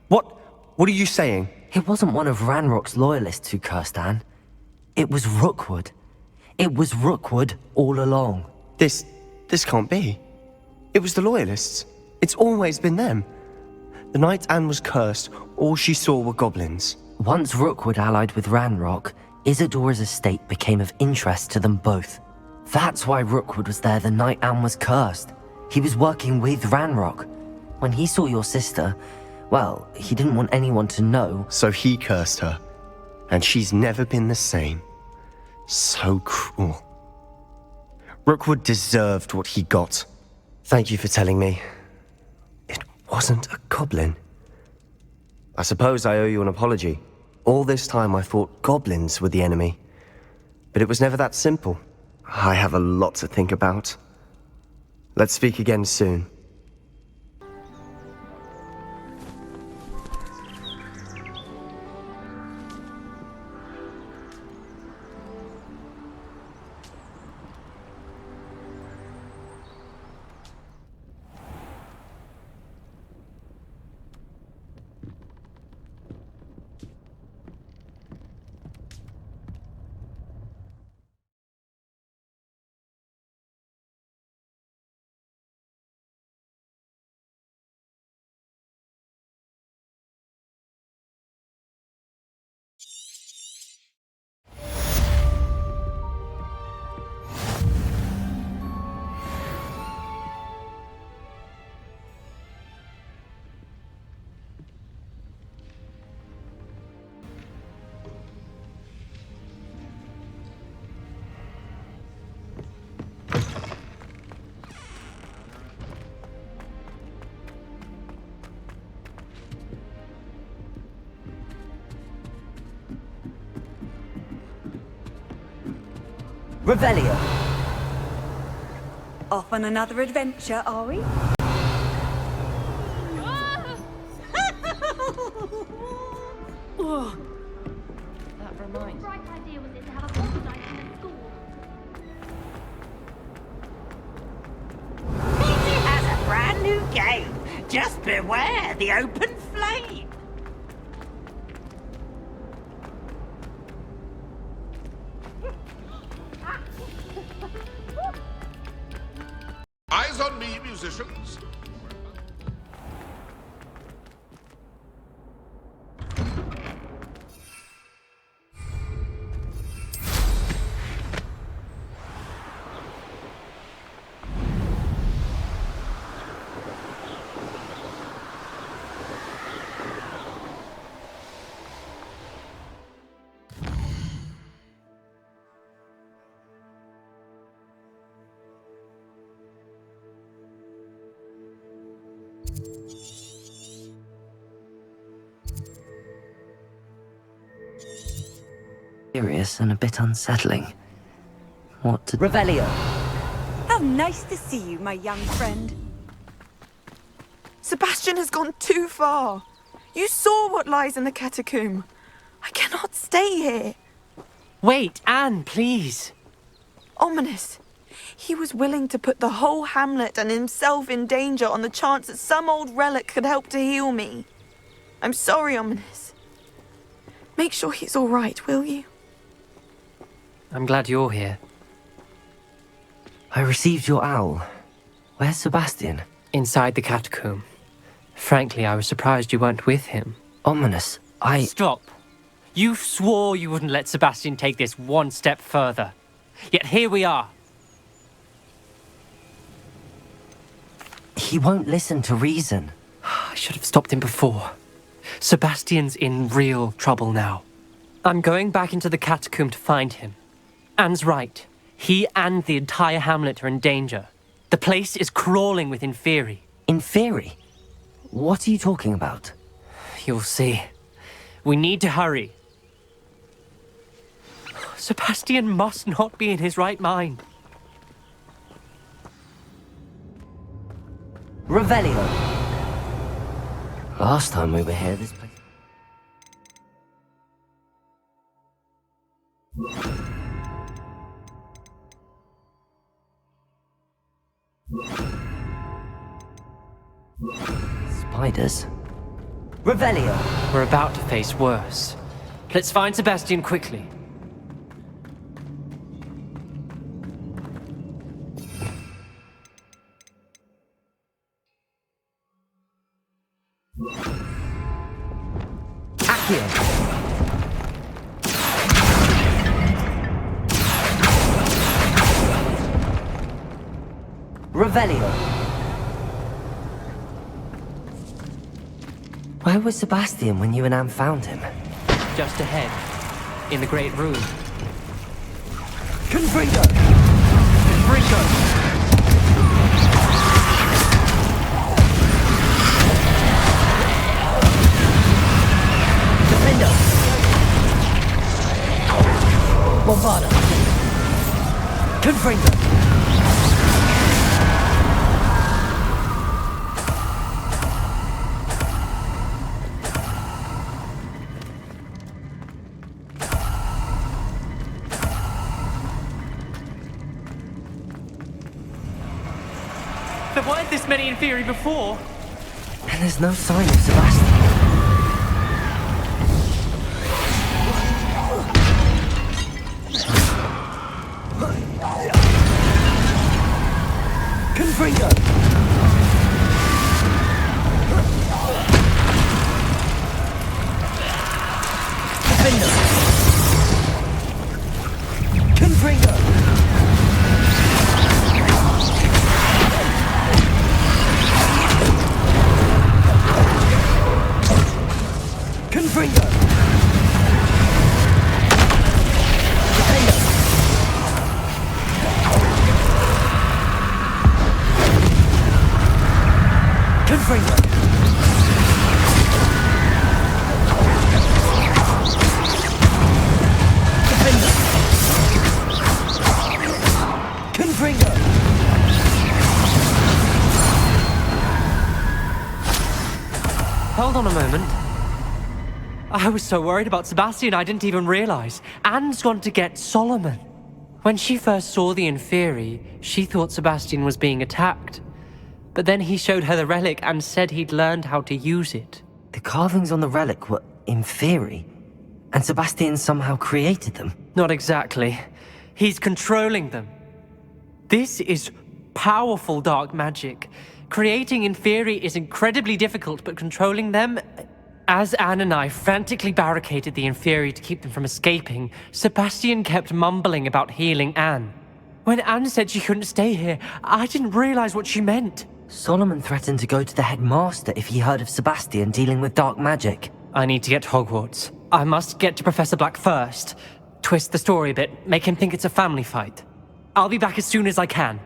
Speaker 13: what are you saying?
Speaker 1: It wasn't one of Ranrok's loyalists who cursed Anne. It was Rookwood. It was Rookwood all along.
Speaker 13: This can't be. It was the loyalists. It's always been them. The night Anne was cursed, all she saw were goblins.
Speaker 1: Once Rookwood allied with Ranrok, Isadora's estate became of interest to them both. That's why Rookwood was there the night Anne was cursed. He was working with Ranrok. When he saw your sister, well, he didn't want anyone to know.
Speaker 13: So he cursed her. And she's never been the same. So cruel. Rookwood deserved what he got. Thank you for telling me. It wasn't a goblin. I suppose I owe you an apology. All this time I thought goblins were the enemy. but it was never that simple. I have a lot to think about. Let's speak again soon.
Speaker 1: Revelio.
Speaker 9: Off on another adventure, are we?
Speaker 14: Oh. That reminds me. Right idea was it to have a boss night in the school.
Speaker 5: Easy has a brand new game. Just beware the open flame.
Speaker 15: Eyes on me, musicians.
Speaker 1: Serious and a bit unsettling. What to... Revelio!
Speaker 9: How nice to see you, my young friend.
Speaker 4: Sebastian has gone too far. You saw what lies in the catacomb. I cannot stay here.
Speaker 16: Wait, Anne, please.
Speaker 4: Ominous. He was willing to put the whole hamlet and himself in danger on the chance that some old relic could help to heal me. I'm sorry, Ominous. Make sure he's all right, will you?
Speaker 16: I'm glad you're here.
Speaker 1: I received your owl. Where's Sebastian?
Speaker 16: Inside the catacomb. Frankly, I was surprised you weren't with him.
Speaker 1: Ominous,
Speaker 16: Stop. You swore you wouldn't let Sebastian take this one step further. Yet here we are.
Speaker 1: He won't listen to reason.
Speaker 16: I should have stopped him before. Sebastian's in real trouble now. I'm going back into the catacomb to find him. Anne's right. He and the entire hamlet are in danger. The place is crawling with Inferi.
Speaker 1: Inferi? What are you talking about?
Speaker 16: You'll see. We need to hurry. Sebastian must not be in his right mind.
Speaker 1: Revelio! Last time we were here, this place... Spiders. Revelio!
Speaker 16: We're about to face worse. Let's find Sebastian quickly.
Speaker 1: Accio! Revelio! Where was Sebastian when you and Anne found him?
Speaker 16: Just ahead, in the great room.
Speaker 1: Confringo!
Speaker 16: Confringo!
Speaker 1: Defender! Bombarda! Confringo!
Speaker 16: There weren't this many in theory before.
Speaker 1: And there's no sign of Sebastian. Confringo! Defender! Confringo! Confringo! Defender! Confringo! Defender! Confringo!
Speaker 16: Hold on a moment. I was so worried about Sebastian I didn't even realize. Anne's gone to get Solomon. When she first saw the Inferi, she thought Sebastian was being attacked. But then he showed her the relic and said he'd learned how to use it.
Speaker 1: The carvings on the relic were Inferi, and Sebastian somehow created them.
Speaker 16: Not exactly. He's controlling them. This is powerful dark magic. Creating Inferi is incredibly difficult, but controlling them... As Anne and I frantically barricaded the Inferi to keep them from escaping, Sebastian kept mumbling about healing Anne. When Anne said she couldn't stay here, I didn't realize what she meant.
Speaker 1: Solomon threatened to go to the headmaster if he heard of Sebastian dealing with dark magic.
Speaker 16: I need to get to Hogwarts. I must get to Professor Black first. Twist the story a bit, make him think it's a family fight. I'll be back as soon as I can.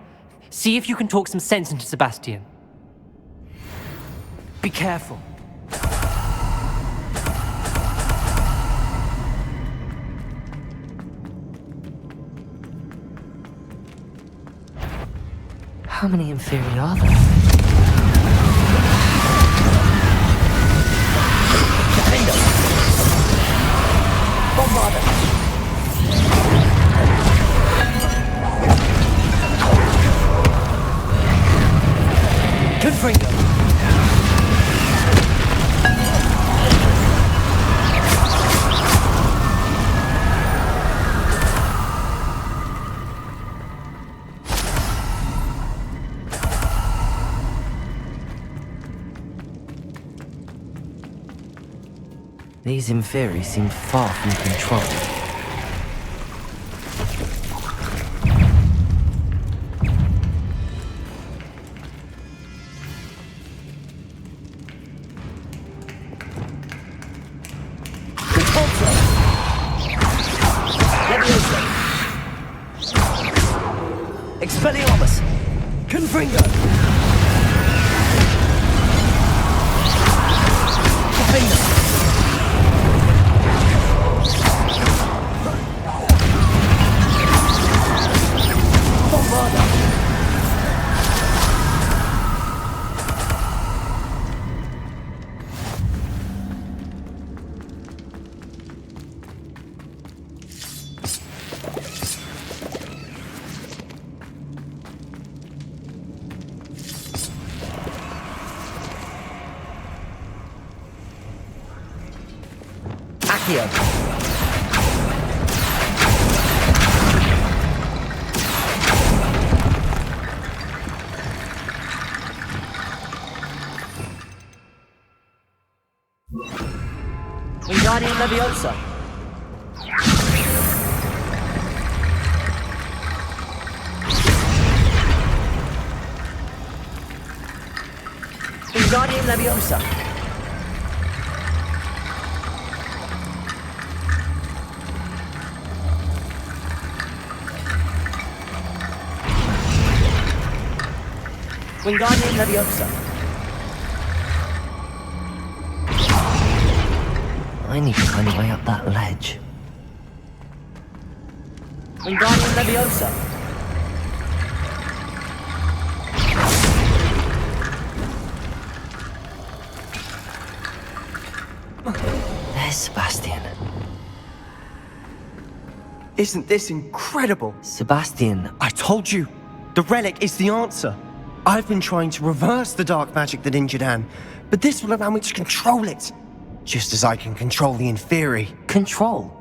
Speaker 16: See if you can talk some sense into Sebastian. Be careful.
Speaker 1: How many Inferi are there? Defender! Bombarder! Confringo! These Inferi seem far from control. Expelliarmus! Confringo! Defender! Accio. Wingardium Leviosa. Wingardium Leviosa. Wingardium Leviosa. I need to find a way up that ledge. Wingardium Leviosa.
Speaker 13: Isn't this incredible?
Speaker 1: Sebastian,
Speaker 13: I told you, the relic is the answer. I've been trying to reverse the dark magic that injured Anne, but this will allow me to control it. Just as I can control the Inferi.
Speaker 1: Control?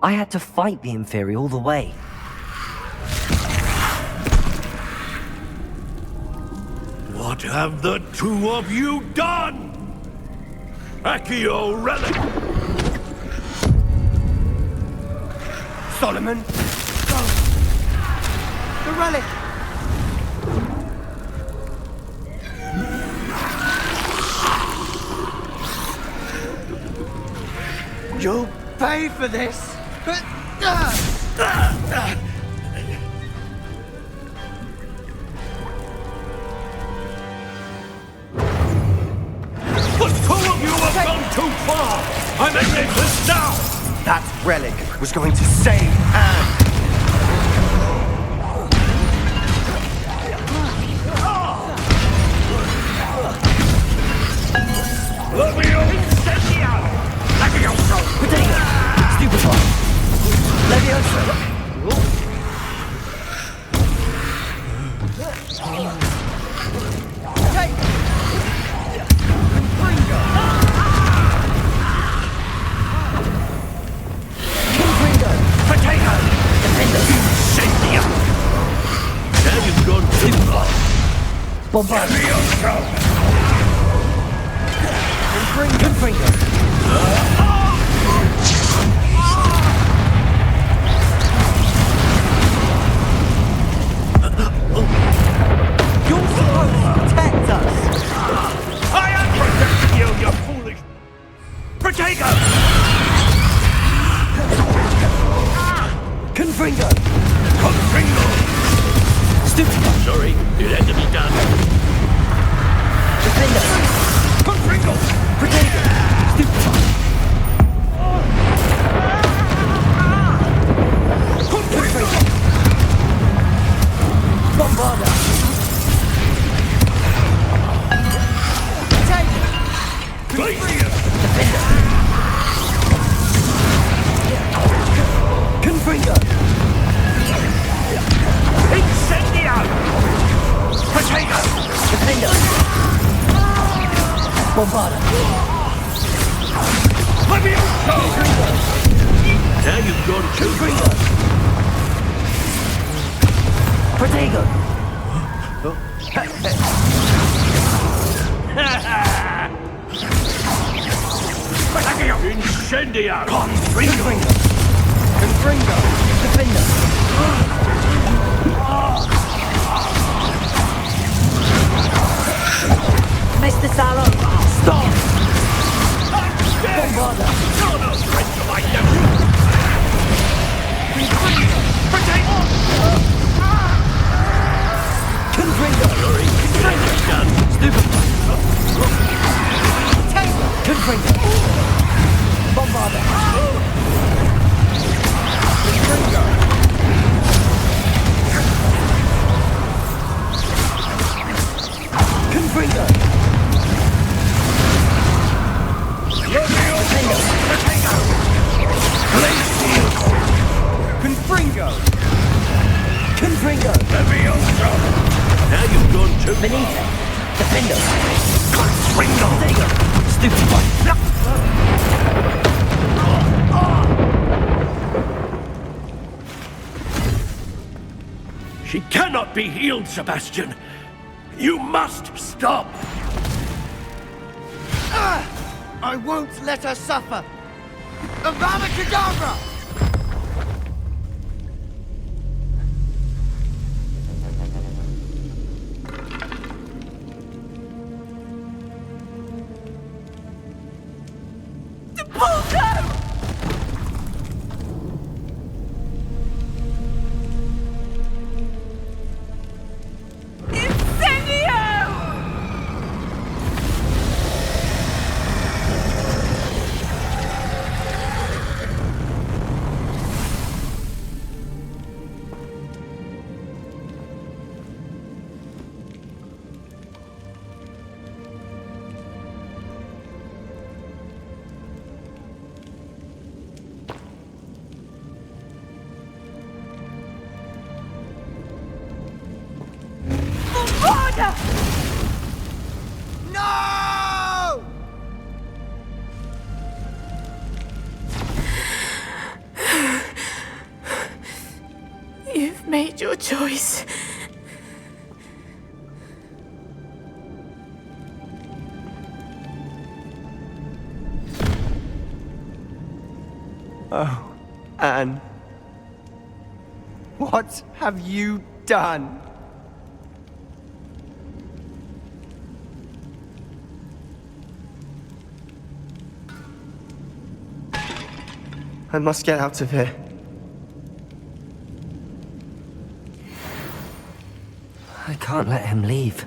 Speaker 1: I had to fight the Inferi all the way.
Speaker 3: What have the two of you done? Accio relic!
Speaker 13: Solomon, go! The relic! You'll pay for this!
Speaker 3: The two of you have gone too far! I'm ending this now!
Speaker 13: That relic was going to save Anne!
Speaker 1: Mr. Sallow, stop!
Speaker 3: She cannot be healed, Sebastian. You must stop.
Speaker 13: I won't let her suffer. Avada Kedavra!
Speaker 4: made your choice.
Speaker 13: Oh, Anne. What have you done? I must get out of here.
Speaker 1: I can't let him leave.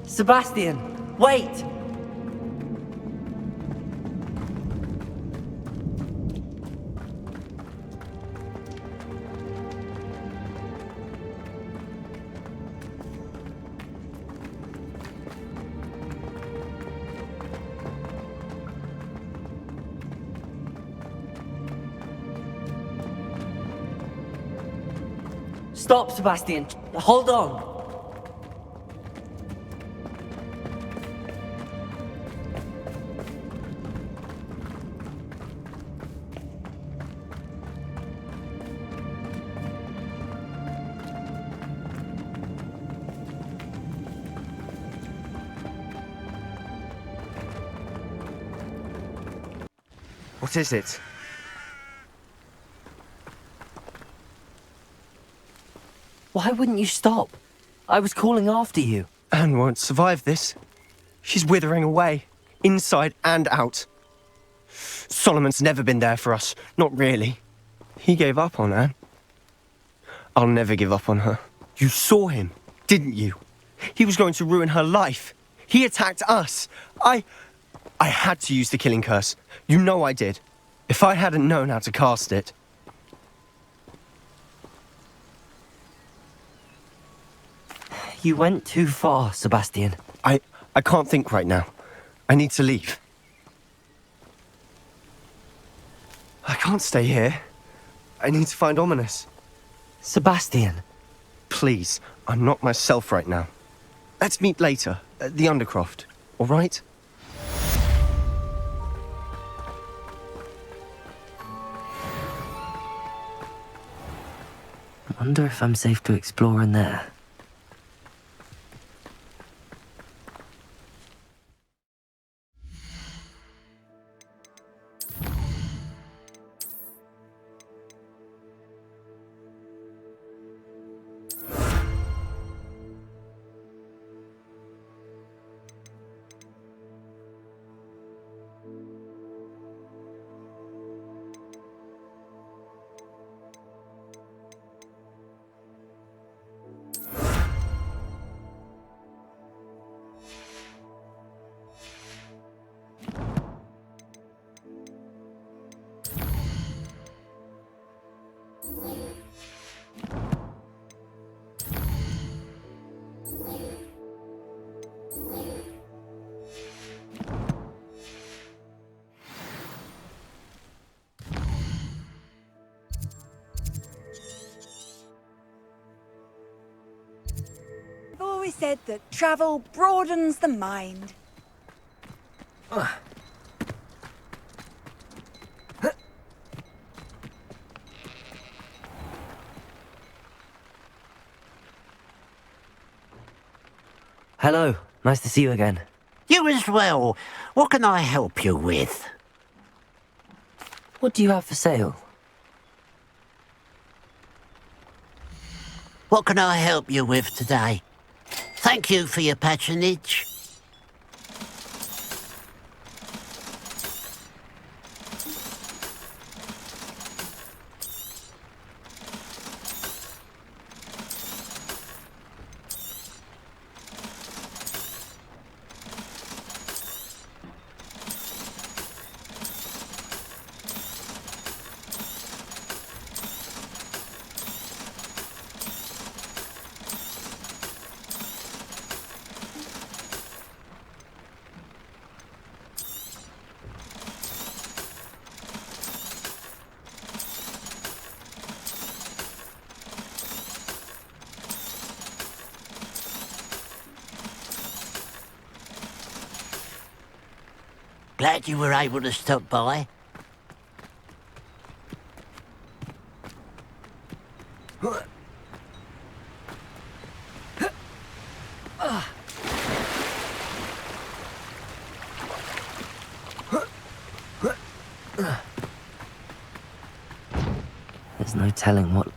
Speaker 1: Sebastian, wait! Stop, Sebastian. Hold on.
Speaker 13: What is it?
Speaker 1: Why wouldn't you stop? I was calling after you.
Speaker 13: Anne won't survive this. She's withering away, inside and out. Solomon's never been there for us, not really. He gave up on Anne. I'll never give up on her. You saw him, didn't you? He was going to ruin her life. He attacked us. I had to use the killing curse. You know I did. If I hadn't known how to cast it...
Speaker 1: You went too far, Sebastian.
Speaker 13: I can't think right now. I need to leave. I can't stay here. I need to find Ominous.
Speaker 1: Sebastian.
Speaker 13: Please, I'm not myself right now. Let's meet later, at the Undercroft, all right?
Speaker 1: I wonder if I'm safe to explore in there.
Speaker 9: I've always said that travel broadens the mind.
Speaker 1: Hello, nice to see you again.
Speaker 15: You as well. What can I help you with?
Speaker 1: What do you have for sale?
Speaker 15: What can I help you with today? Thank you for your patronage. Glad you were able to stop by.
Speaker 1: There's no telling what...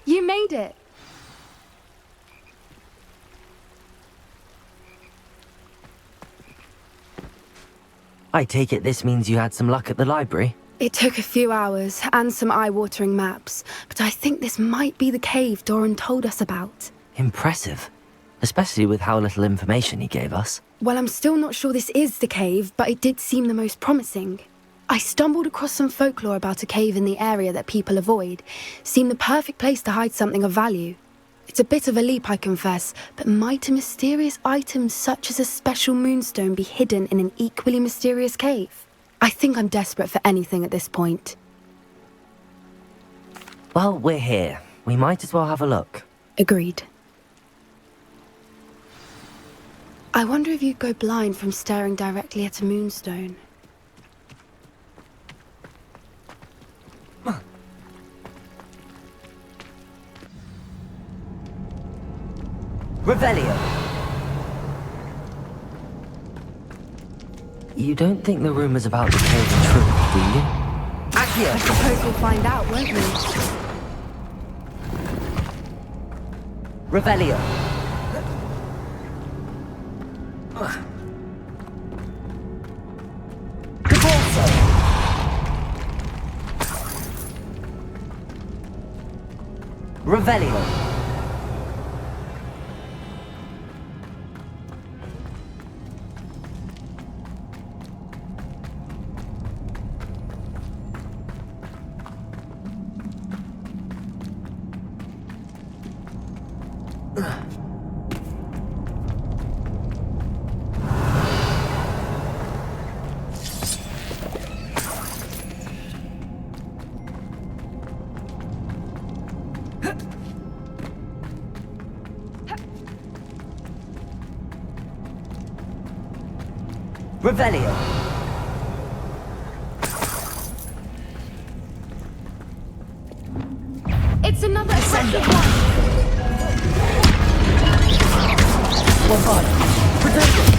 Speaker 17: You made it.
Speaker 1: I take it this means you had some luck at the library?
Speaker 17: It took a few hours and some eye-watering maps, but I think this might be the cave Doran told us about.
Speaker 1: Impressive. Especially with how little information he gave us.
Speaker 17: Well, I'm still not sure this is the cave, but it did seem the most promising. I stumbled across some folklore about a cave in the area that people avoid. Seemed the perfect place to hide something of value. It's a bit of a leap, I confess, but might a mysterious item such as a special moonstone be hidden in an equally mysterious cave? I think I'm desperate for anything at this point.
Speaker 1: Well, we're here. We might as well have a look.
Speaker 17: Agreed. I wonder if you'd go blind from staring directly at a moonstone.
Speaker 1: Revelio! You don't think the rumors about the cave are true, do you? Accio!
Speaker 17: I suppose we'll find out, won't we?
Speaker 1: Revelio! Revelio! Revelio!
Speaker 17: It's another aggressive one!
Speaker 1: Bombard! Protect it!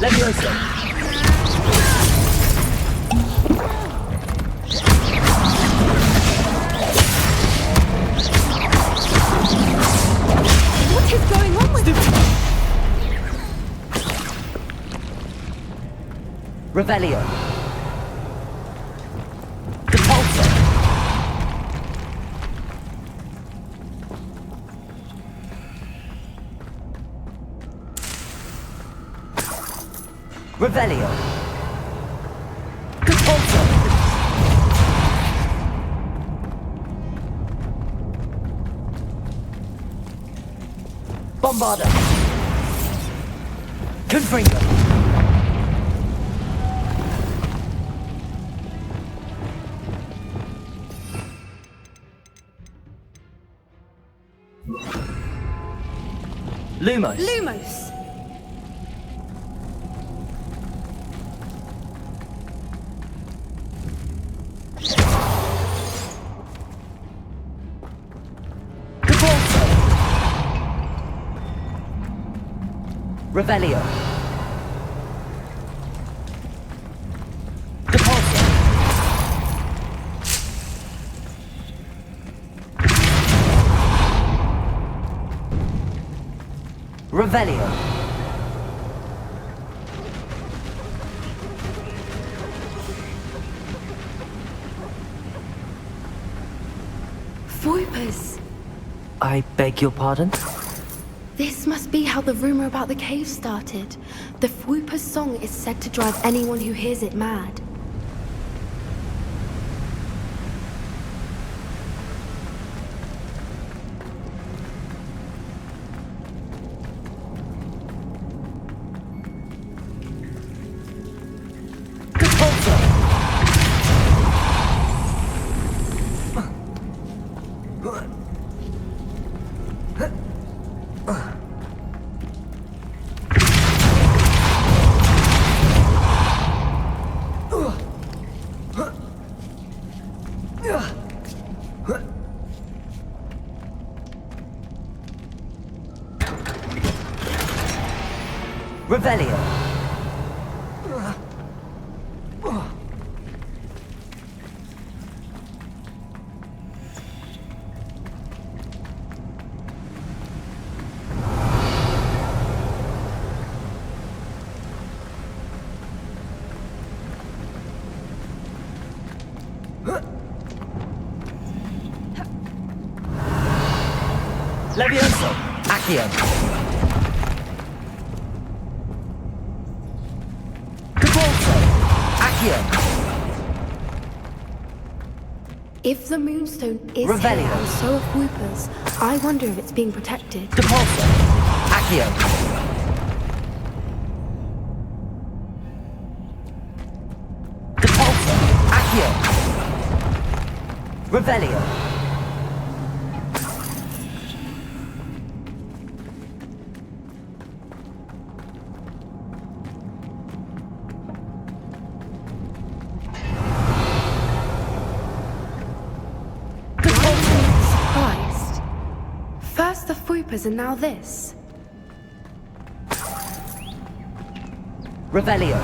Speaker 1: Leviosa!
Speaker 17: What is going on with you?
Speaker 1: Revelio! Catapulted! Revelio! Catapulted! Bombarder! Confringo! Lumos!
Speaker 17: Lumos!
Speaker 1: Revelio! Deposit! Revelio!
Speaker 17: Voipers!
Speaker 1: I beg your pardon?
Speaker 17: This must be how the rumor about the cave started. The Fwooper's song is said to drive anyone who hears it mad.
Speaker 1: Levioso! Accio! Catapulted! Accio!
Speaker 17: If the Moonstone is
Speaker 1: Revelio.
Speaker 17: here and so are Whoopers, I wonder if it's being protected.
Speaker 1: Depulso! Accio! Depulso! Accio! Revelio!
Speaker 17: Surprised. First the Whoopers and now this.
Speaker 1: Revelio!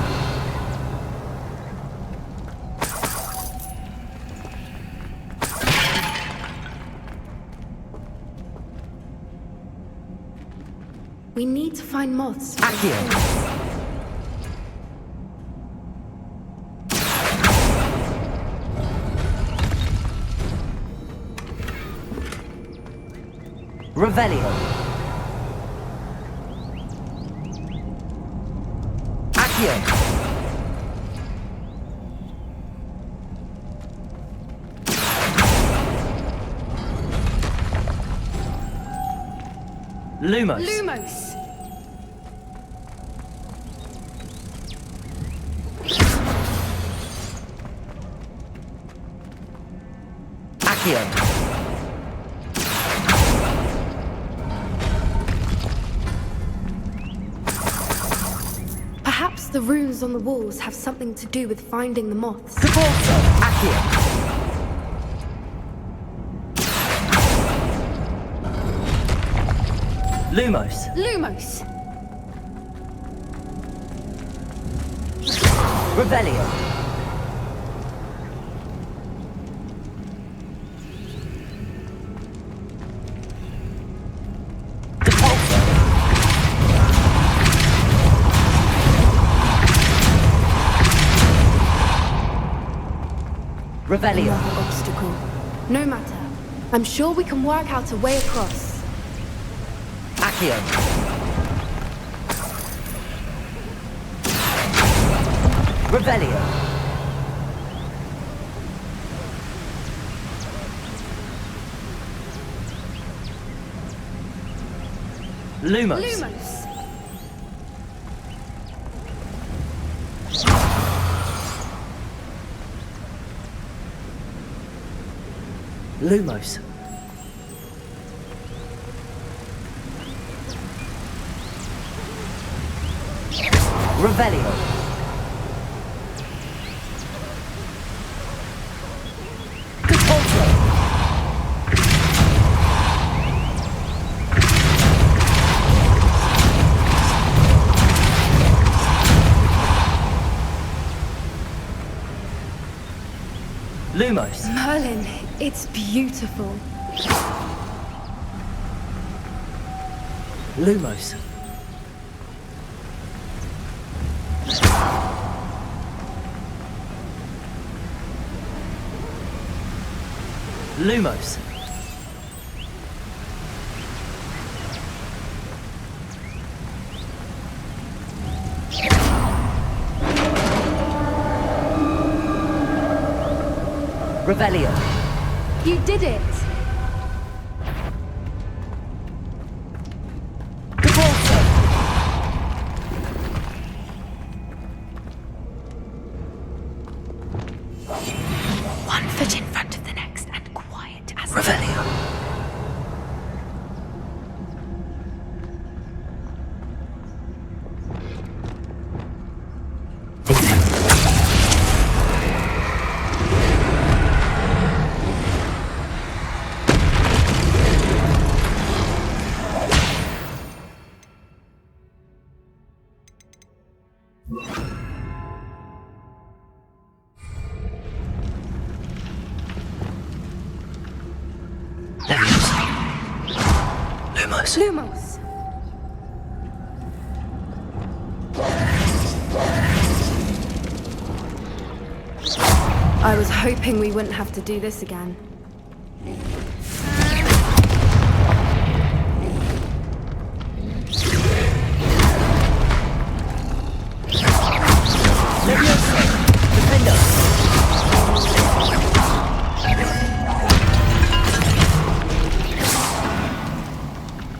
Speaker 17: We need to find moths.
Speaker 1: Accio! Revelio! Accio! Lumos!
Speaker 17: Lumos!
Speaker 1: Accio!
Speaker 17: Perhaps the runes on the walls have something to do with finding the moths.
Speaker 1: Depulso! Accio! Lumos!
Speaker 17: Lumos!
Speaker 1: Revelio! Depulso! Revelio!
Speaker 17: Another obstacle. No matter. I'm sure we can work out a way across.
Speaker 1: Accio! Revelio! Lumos!
Speaker 17: Lumos!
Speaker 1: Lumos! Revelio! Catapulted! Lumos!
Speaker 17: Merlin, it's beautiful.
Speaker 1: Lumos! Lumos! Revelio!
Speaker 17: You did it!
Speaker 1: Depulso!
Speaker 17: One foot in front of the next and quiet as
Speaker 1: Revelio! Lumos!
Speaker 17: Lumos! I was hoping we wouldn't have to do this again.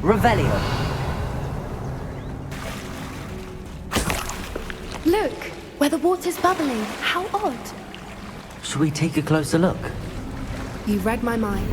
Speaker 1: Revelio.
Speaker 17: Look, where the water's bubbling. How odd.
Speaker 1: Should we take a closer look?
Speaker 17: You read my mind.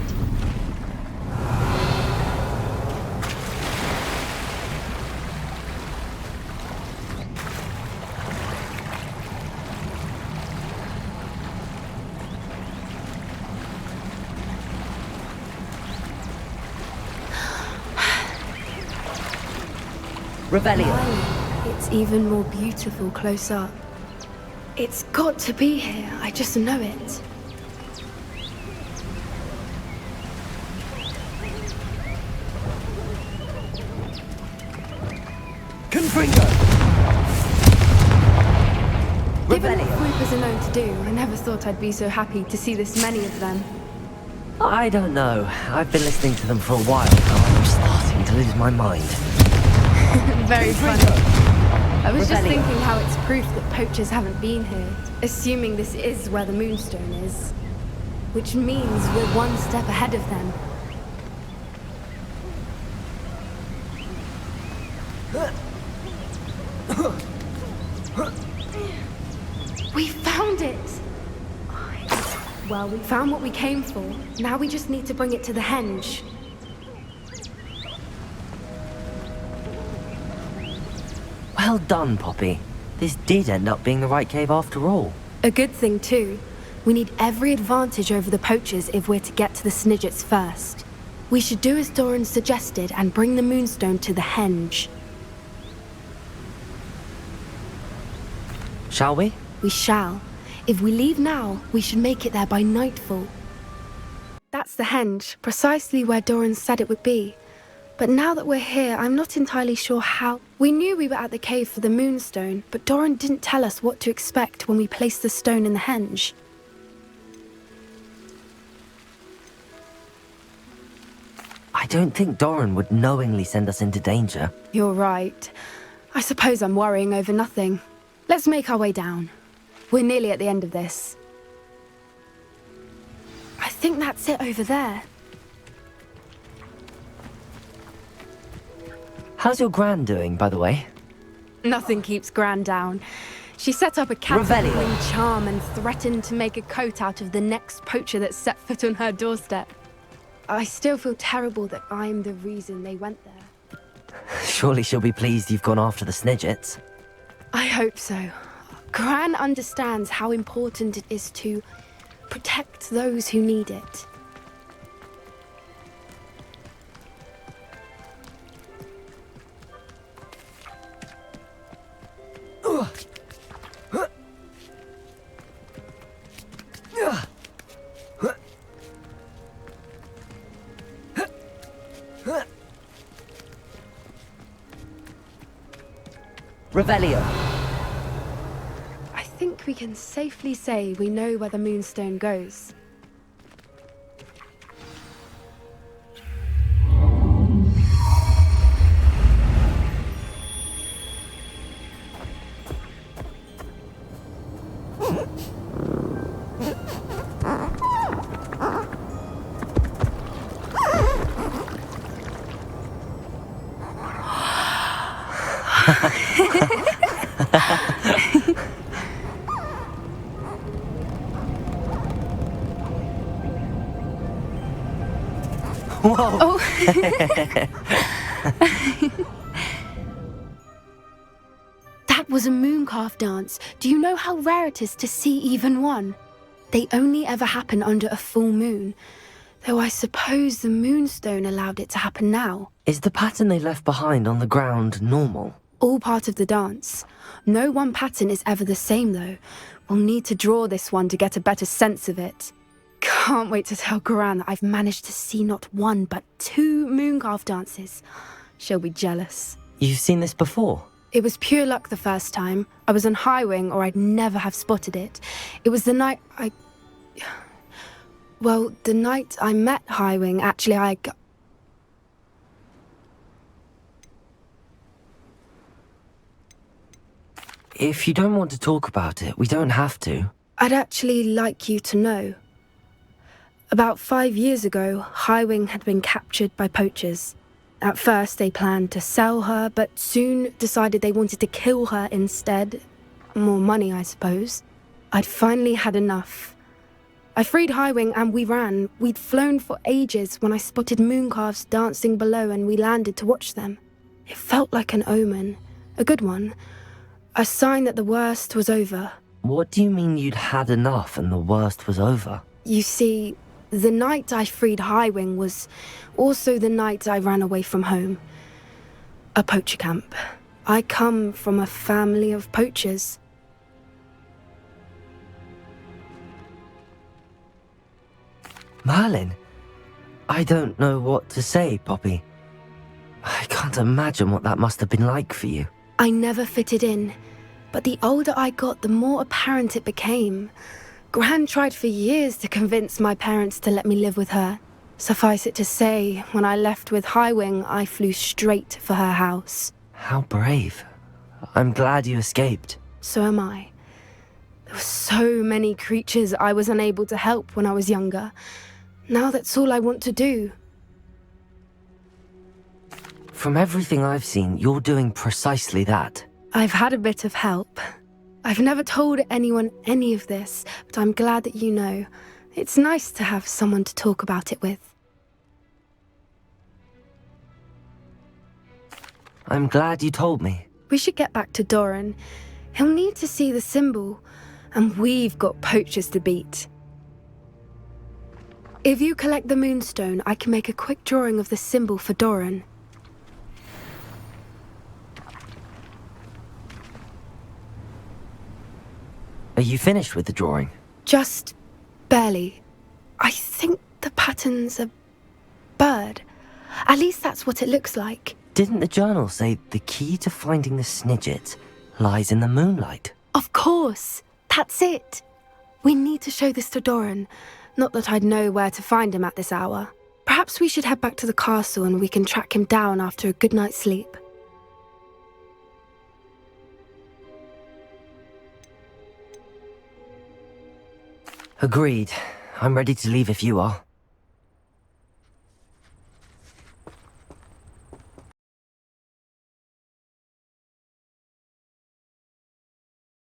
Speaker 1: Revelio.
Speaker 17: It's even more beautiful close up. It's got to be here. I just know it.
Speaker 1: Confringo.
Speaker 17: Given what Swoopers are known to do, I never thought I'd be so happy to see this many of them.
Speaker 1: I don't know. I've been listening to them for a while now. I'm starting to lose my mind.
Speaker 17: Very funny. I was just thinking how it's proof that poachers haven't been here, assuming this is where the Moonstone is. Which means we're one step ahead of them. We found it! Well, we found what we came for. Now we just need to bring it to the henge.
Speaker 1: Well done, Poppy. This did end up being the right cave after all.
Speaker 17: A good thing, too. We need every advantage over the poachers if we're to get to the Snidgets first. We should do as Doran suggested and bring the Moonstone to the henge.
Speaker 1: Shall we?
Speaker 17: We shall. If we leave now, we should make it there by nightfall. That's the henge, precisely where Doran said it would be. But now that we're here, I'm not entirely sure how. We knew we were at the cave for the Moonstone, but Doran didn't tell us what to expect when we placed the stone in the henge.
Speaker 1: I don't think Doran would knowingly send us into danger.
Speaker 17: You're right. I suppose I'm worrying over nothing. Let's make our way down. We're nearly at the end of this. I think that's it over there.
Speaker 1: How's your Gran doing, by the way?
Speaker 17: Nothing keeps Gran down. She set up a catapulted charm and threatened to make a coat out of the next poacher that set foot on her doorstep. I still feel terrible that I'm the reason they went there.
Speaker 1: Surely she'll be pleased you've gone after the Snidgets.
Speaker 17: I hope so. Gran understands how important it is to protect those who need it.
Speaker 1: Revelio.
Speaker 17: I think we can safely say we know where the Moonstone goes.
Speaker 1: Whoa!
Speaker 17: Oh. That was a mooncalf dance. Do you know how rare it is to see even one? They only ever happen under a full moon. Though I suppose the Moonstone allowed it to happen now.
Speaker 1: Is the pattern they left behind on the ground normal?
Speaker 17: All part of the dance. No one pattern is ever the same, though. We'll need to draw this one to get a better sense of it. Can't wait to tell Gran that I've managed to see not one, but 2 mooncalf dances. She'll be jealous.
Speaker 1: You've seen this before?
Speaker 17: It was pure luck the first time. I was on High Wing, or I'd never have spotted it. It was the night Well, the night I met Highwing, actually
Speaker 1: If you don't want to talk about it, we don't have to.
Speaker 17: I'd actually like you to know. About 5 years ago, Highwing had been captured by poachers. At first, they planned to sell her, but soon decided they wanted to kill her instead. More money, I suppose. I'd finally had enough. I freed Highwing and we ran. We'd flown for ages when I spotted mooncalves dancing below and we landed to watch them. It felt like an omen. A good one. A sign that the worst was over.
Speaker 1: What do you mean you'd had enough and the worst was over?
Speaker 17: You see, the night I freed Highwing was also the night I ran away from home. A poacher camp. I come from a family of poachers.
Speaker 1: Merlin? I don't know what to say, Poppy. I can't imagine what that must have been like for you.
Speaker 17: I never fitted in, but the older I got, the more apparent it became. Gran tried for years to convince my parents to let me live with her. Suffice it to say, when I left with Highwing, I flew straight for her house.
Speaker 1: How brave. I'm glad you escaped.
Speaker 17: So am I. There were so many creatures I was unable to help when I was younger. Now that's all I want to do.
Speaker 1: From everything I've seen, you're doing precisely that.
Speaker 17: I've had a bit of help. I've never told anyone any of this, but I'm glad that you know. It's nice to have someone to talk about it with.
Speaker 1: I'm glad you told me.
Speaker 17: We should get back to Doran. He'll need to see the symbol, and we've got poachers to beat. If you collect the moonstone, I can make a quick drawing of the symbol for Doran.
Speaker 1: Are you finished with the drawing?
Speaker 17: Just barely. I think the pattern's a bird. At least that's what it looks like.
Speaker 1: Didn't the journal say the key to finding the Snidget lies in the moonlight?
Speaker 17: Of course. That's it. We need to show this to Doran. Not that I'd know where to find him at this hour. Perhaps we should head back to the castle and we can track him down after a good night's sleep.
Speaker 1: Agreed. I'm ready to leave if you are.